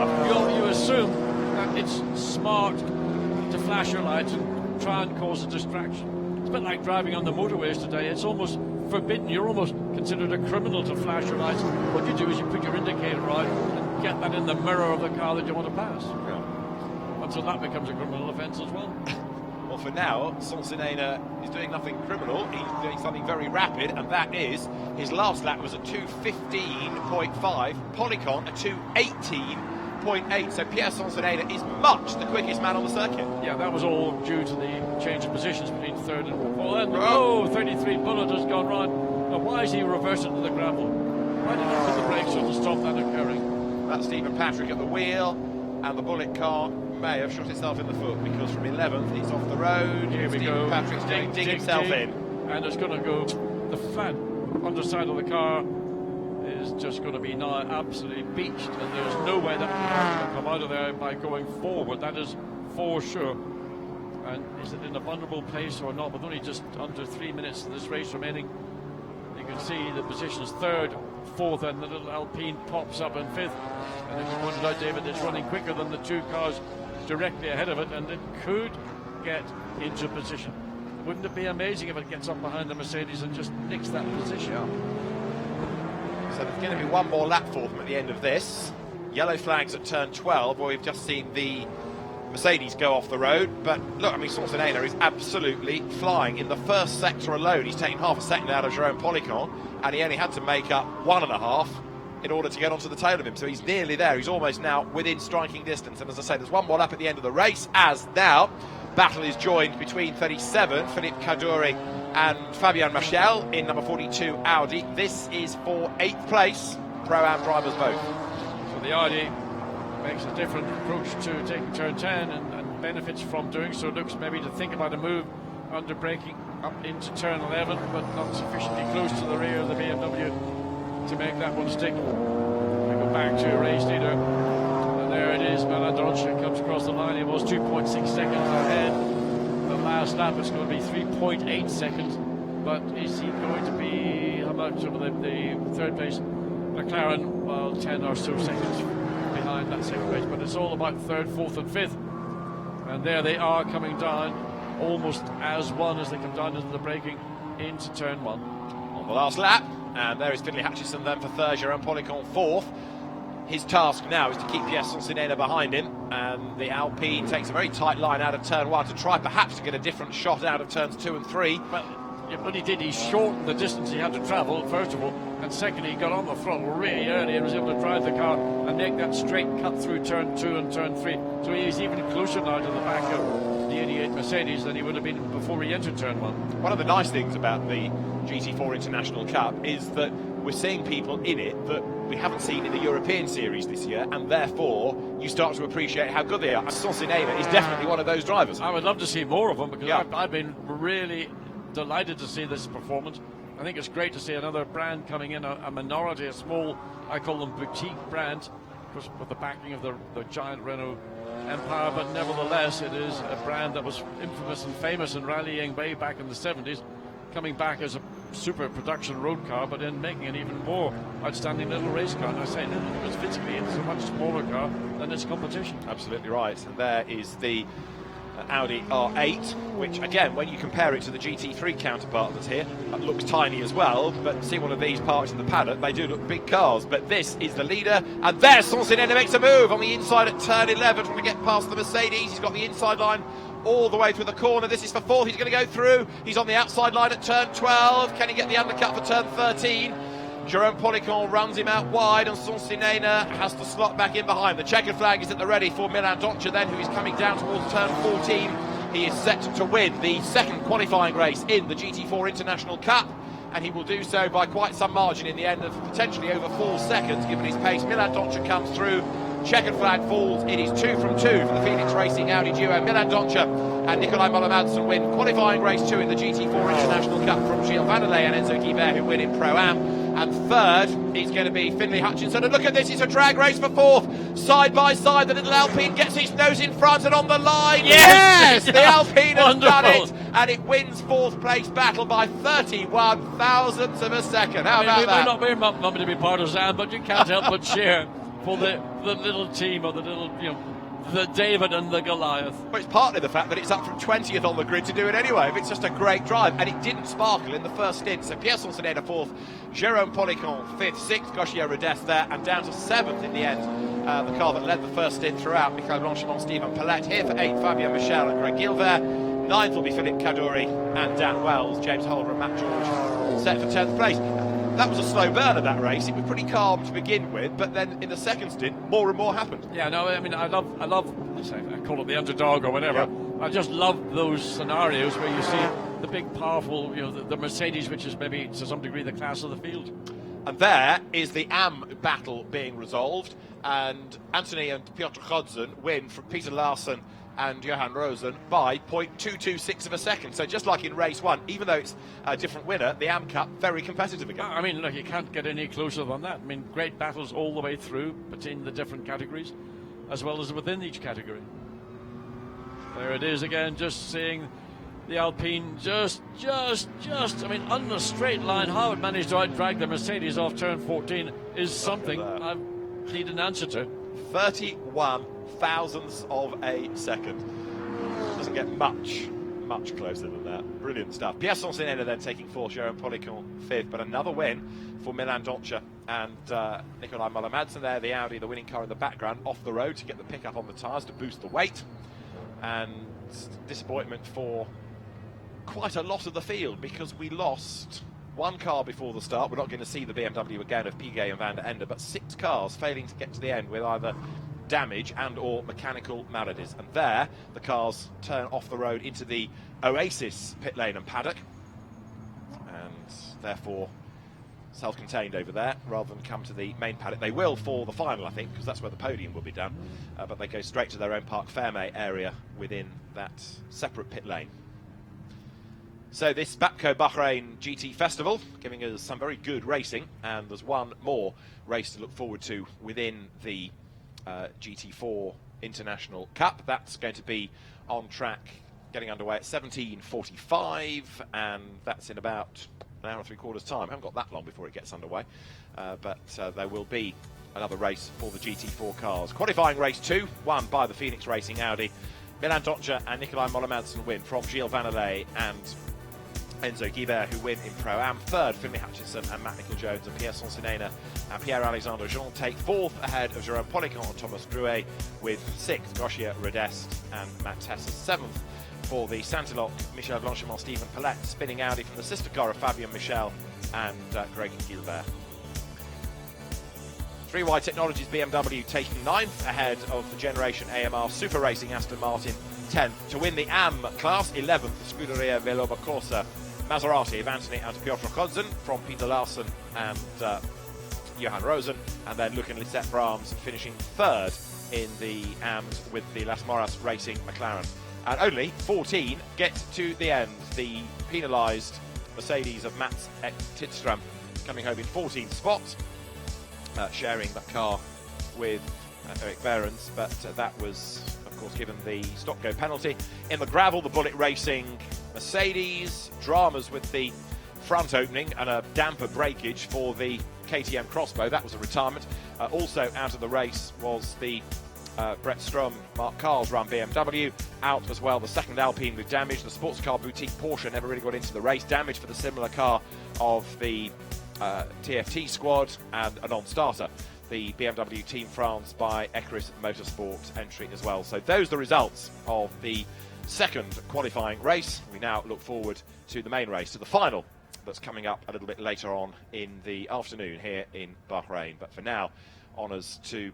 you assume that it's smart to flash your lights and try and cause a distraction. It's a bit like driving on the motorways today. It's almost forbidden. You're almost considered a criminal to flash your lights. What you do is you put your indicator on and get that in the mirror of the car that you want to pass. Yeah. Until that becomes a criminal offence as well. Well, for now, Sonsinena is doing nothing criminal. He's doing something very rapid, and that is his last lap was a 2:15.5. Policon a 2:18.8. So Pierre Sonsinena is much the quickest man on the circuit. Yeah, that was all due to the change of positions between 3rd and 4th. 33 Bullet has gone round. Now, why is he reversing to the gravel? Why did he put the brakes on to stop that occurring? That's Stephen Patrick at the wheel, and the Bullet car may have shot itself in the foot because from 11th he's off the road. Here we Stephen go. Patrick's going to dig himself in. And it's going to go. The flat underside of the car is just going to be now absolutely beached, and there's no way that car can come out of there by going forward. That is for sure. And is it in a vulnerable place or not? With only just under 3 minutes of this race remaining, you can see the positions 3rd, 4th, and the little Alpine pops up in 5th. And as you pointed out, David, it's running quicker than the 2 cars directly ahead of it, and it could get into position. Wouldn't it be amazing if it gets up behind the Mercedes and just nicks that position? So there's going to be one more lap for them at the end of this. Yellow flags at turn 12, where we've just seen the Mercedes go off the road. But look, I mean, Sonsinena is absolutely flying. In the first sector alone, he's taken half a second out of Jerome Policon, and he only had to make up 1.5 in order to get onto the tail of him. So he's nearly there. He's almost now within striking distance. And as I say, there's one more lap at the end of the race, as now battle is joined between 37, Philippe Cadore, and Fabien Machel in number 42 Audi. This is for 8th place, Pro-Am drivers both. So the Audi makes a different approach to taking turn 10 and benefits from doing so. Looks maybe to think about a move under braking up into turn 11, but not sufficiently close to the rear of the BMW to make that one stick. We go back to race leader, and there it is. Maladoncha comes across the line. He was 2.6 seconds ahead. The last lap is going to be 3.8 seconds, but is he going to be how much over the 3rd place? McLaren, well, 10 or so seconds behind that 2nd place, but it's all about 3rd, 4th, and 5th. And there they are coming down almost as one as they come down into the braking into turn 1. On the last lap. And there is Finlay Hutchinson then for 3rd, Jerome Policon 4th. His task now is to keep Pierson Sinena behind him, and the Alpine takes a very tight line out of turn 1 to try perhaps to get a different shot out of turns 2 and 3. But what he did, he shortened the distance he had to travel, first of all, and secondly, he got on the throttle really early and was able to drive the car and make that straight cut through turn 2 and turn 3. So he's even closer now to the back of the 88 Mercedes than he would have been before he entered turn 1. One of the nice things about the GT4 International Cup is that we're seeing people in it that we haven't seen in the European Series this year, and therefore you start to appreciate how good they are. Sonsinena is definitely one of those drivers. I would love to see more of them, because I've been really delighted to see this performance. I think it's great to see another brand coming in, a minority, a small, I call them boutique brands, with the backing of the giant Renault empire, but nevertheless it is a brand that was infamous and famous in rallying way back in the 70s, coming back as a super production road car, but then making an even more outstanding little race car. And I say little because physically it's a much smaller car than its competition. Absolutely right. And there is the Audi R8, which again, when you compare it to the GT3 counterpart that's here, that looks tiny as well, but see one of these parts in the paddock, they do look big cars. But this is the leader, and there's Sonsinena makes a move on the inside at turn 11, trying to get past the Mercedes. He's got the inside line all the way through the corner. This is for fourth. He's going to go through. He's on the outside line at turn 12. Can he get the undercut for turn 13? Jerome Policon runs him out wide, and Sonsinena has to slot back in behind. The checkered flag is at the ready for Milan Doccia then, who is coming down towards turn 14. He is set to win the second qualifying race in the GT4 International Cup, and he will do so by quite some margin in the end of potentially over 4 seconds given his pace. Milan Doccia comes through. Checkered flag falls. It is 2 from 2 for the Phoenix Racing Audi duo. Milan Doccia and Nicolai Müller-Madsen win qualifying race 2 in the GT4 International Cup from Gilles Vanderlei and Enzo Guibert, who win in Pro-Am. And third is going to be Finlay Hutchinson. And look at this, it's a drag race for fourth. Side by side, the little Alpine gets its nose in front and on the line. Yes! The Alpine has done it. And it wins fourth place battle by 31 thousandths of a second. How about that? We're not meant to be partisan, but you can't help but cheer for the little team, or the little, the David and the Goliath. Well, it's partly the fact that it's up from 20th on the grid to do it anyway. It's just a great drive, and it didn't sparkle in the first stint. So Pierre Sonsinena fourth, Jérôme Policon fifth, sixth Gauthier Rodest there, and down to seventh in the end. The car that led the first stint throughout, Michael Blanchimont, Stephen Palette. Here for eighth, Fabien Michel and Greg Gilbert. Ninth will be Philippe Kaddouri and Dan Wells. James Holder and Matt George set for 10th place. That was a slow burner, that race. It was pretty calm to begin with, but then in the second stint, more and more happened. Yeah, no, I mean, I love. I call it the underdog or whatever. Yeah. I just love those scenarios where you see the big, powerful, the Mercedes, which is maybe to some degree the class of the field. And there is the AM battle being resolved, and Anthony and Piotr Chodzin win from Peter Larsen and Johan Rosen by 0.226 of a second. So just like in race one, even though it's a different winner, the AM Cup very competitive again. I mean, look, you can't get any closer than that. I mean, great battles all the way through between the different categories, as well as within each category. There it is again, just seeing the Alpine just, I mean, on the straight line, how it managed to outdrag the Mercedes off turn 14 is something I need an answer to. 31 thousandths of a second. Doesn't get much closer than that. Brilliant stuff. Pierre Sonsinena then taking fourth, Jérôme Policon fifth, but another win for Milan Doccia and Nicolai Müller-Madsen there, the Audi, the winning car in the background, off the road to get the pickup on the tyres to boost the weight. And disappointment for quite a lot of the field, because we lost one car before the start. We're not going to see the BMW again of Piquet and Van der Ende, but 6 cars failing to get to the end with either damage and or mechanical maladies. And there the cars turn off the road into the Oasis pit lane and paddock, and therefore self-contained over there rather than come to the main paddock. They will for the final, I think, because that's where the podium will be done, but they go straight to their own Parc Fermé area within that separate pit lane. So this Bapco Bahrain GT Festival giving us some very good racing, and there's one more race to look forward to within the GT4 International Cup. That's going to be on track, getting underway at 17:45, and that's in about an hour and 3/4 time. I haven't got that long before it gets underway, but there will be another race for the GT4 cars. Qualifying race 2, won by the Phoenix Racing Audi. Milan Doccia and Nicolai Müller-Madsen win from Gilles Vanderlei and Enzo Guibert, who win in Pro-Am. Third, Finlay Hutchinson and Matt Nicol-Jones, and Pierre Sonsinena and Pierre-Alexandre Jean take fourth ahead of Jérôme Policon and Thomas Drouet, with sixth Gauthier Rodest and Matt Tessa. Seventh for the Saint-Eloque, Michel Blanchimont, Stephen Palette, spinning Audi from the sister car of Fabien Michel and Greg Gilbert. 3Y Technologies BMW taking ninth ahead of the Generation AMR Super Racing Aston Martin 10th. To win the AM class, 11th Scuderia Veloba Corsa Maserati of Anthony and Piotr Chodzin from Peter Larsen and Johan Rosen, and then Luc and Lisette Brahms finishing third in the AMs with the Las Moras Racing McLaren. And only 14 get to the end. The penalised Mercedes of Mats Tidström coming home in 14th spot, sharing that car with Eric Behrens, but that was, of course, given the stop-go penalty. In the gravel, the Bullet Racing Mercedes, dramas with the front opening and a damper breakage for the KTM Crossbow. That was a retirement. Also out of the race was the Brett Strum, Mark Carl's run BMW. Out as well the second Alpine with damage. The sports car boutique Porsche never really got into the race. Damage for the similar car of the TFT squad, and a non-starter, the BMW Team France by Ecris Motorsport entry as well. So those are the results of the second qualifying race. We now look forward to the main race, to the final, that's coming up a little bit later on in the afternoon here in Bahrain. But for now, honours to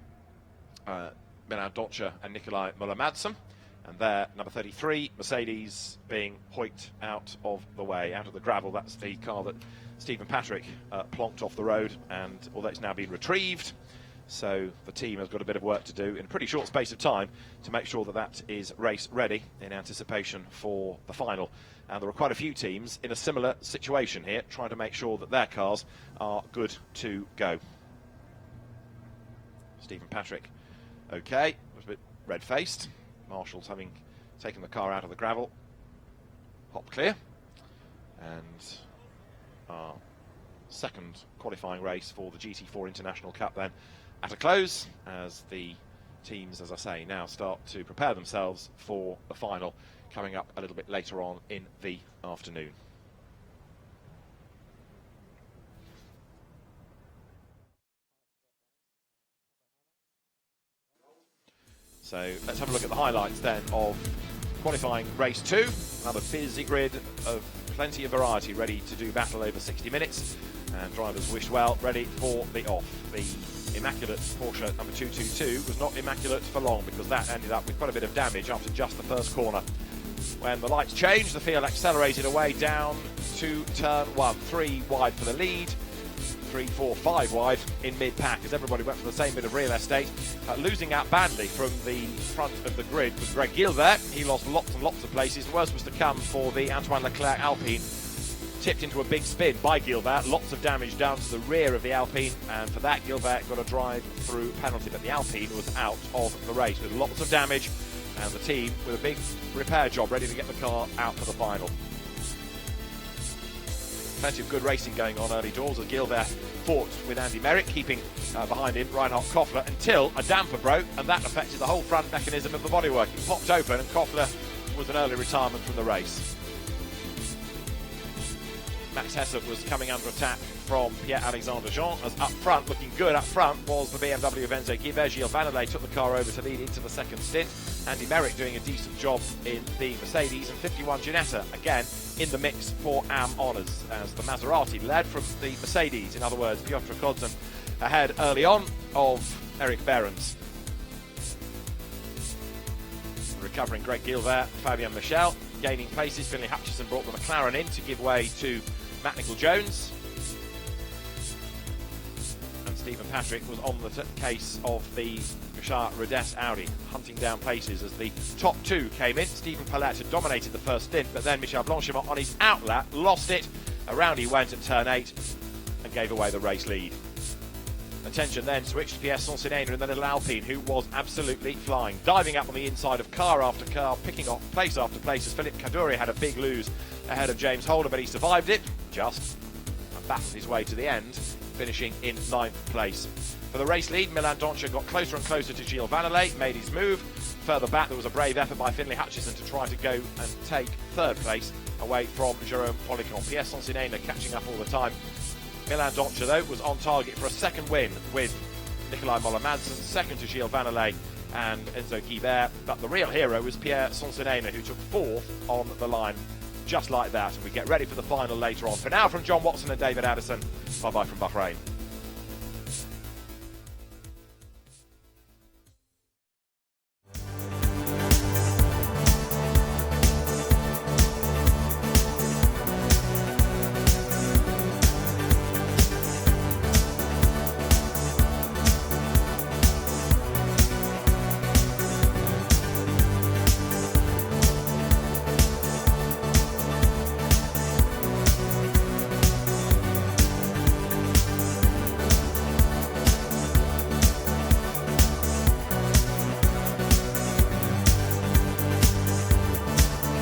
Milan Doncia and Nikolai Müller-Madsen, and there, number 33, Mercedes, being hoiked out of the way, out of the gravel. That's the car that Stephen Patrick plonked off the road, and although it's now been retrieved, so the team has got a bit of work to do in a pretty short space of time to make sure that that is race ready in anticipation for the final. And there are quite a few teams in a similar situation here, trying to make sure that their cars are good to go. Stephen Patrick, okay, was a bit red-faced. Marshall's having taken the car out of the gravel. Hop clear. And our second qualifying race for the GT4 International Cup then at a close, as the teams, as I say, now start to prepare themselves for the final coming up a little bit later on in the afternoon. So let's have a look at the highlights then of qualifying race 2. Another busy grid of plenty of variety, ready to do battle over 60 minutes. And drivers wished well, ready for the off. The immaculate Porsche number 222 was not immaculate for long, because that ended up with quite a bit of damage after just the first corner. When the lights changed, the field accelerated away down to turn 1. 3 wide for the lead, 3, 4, 5 wide in mid-pack, as everybody went for the same bit of real estate. Losing out badly from the front of the grid was Greg Gilbert. He lost lots and lots of places. The worst was to come for the Antoine Leclerc Alpine. Tipped into a big spin by Gilbert. Lots of damage down to the rear of the Alpine, and for that Gilbert got a drive-through penalty, but the Alpine was out of the race with lots of damage, and the team with a big repair job ready to get the car out for the final. Plenty of good racing going on early doors as Gilbert fought with Andy Merrick, keeping behind him Reinhard Koffler, until a damper broke, and that affected the whole front mechanism of the bodywork. It popped open, and Koffler was an early retirement from the race. Max Hessert was coming under attack from Pierre-Alexandre Jean, as up front, looking good up front, was the BMW of Enzo Guibert. Gilles Vannelet took the car over to lead into the second stint. Andy Merrick doing a decent job in the Mercedes, and 51 Ginetta again in the mix for AM honours, as the Maserati led from the Mercedes. In other words, Piotr Kodzin ahead early on of Eric Behrens. Recovering Greg Gilbert, Fabien Michel gaining places. Finlay Hutchison brought the McLaren in to give way to Matt Nicol-Jones. And Stephen Patrick was on the case of the Richard Rodès Audi, hunting down places as the top two came in. Stephen Palette had dominated the first stint, but then Michel Blanchimont on his outlap lost it. Around he went at turn 8 and gave away the race lead. Attention then switched to Pierre Sonsinena in the little Alpine, who was absolutely flying, diving up on the inside of car after car, picking off place after place, as Philippe Cadore had a big lose ahead of James Holder, but he survived it just and battled his way to the end, finishing in 9th place. For the race lead, Milan Doncia got closer and closer to Gilles Vannelet, made his move. Further back, there was a brave effort by Finlay Hutchison to try to go and take 3rd place away from Jérôme Policon. Pierre Sonsinena catching up all the time. Milan Doncia, though, was on target for a second win with Nikolai Müller-Madsen, second to Gilles Vannelet and Enzo Guibert. But the real hero was Pierre Sonsinena, who took 4th on the line, just like that. And we get ready for the final later on. For now, from John Watson and David Addison, bye-bye from Bahrain.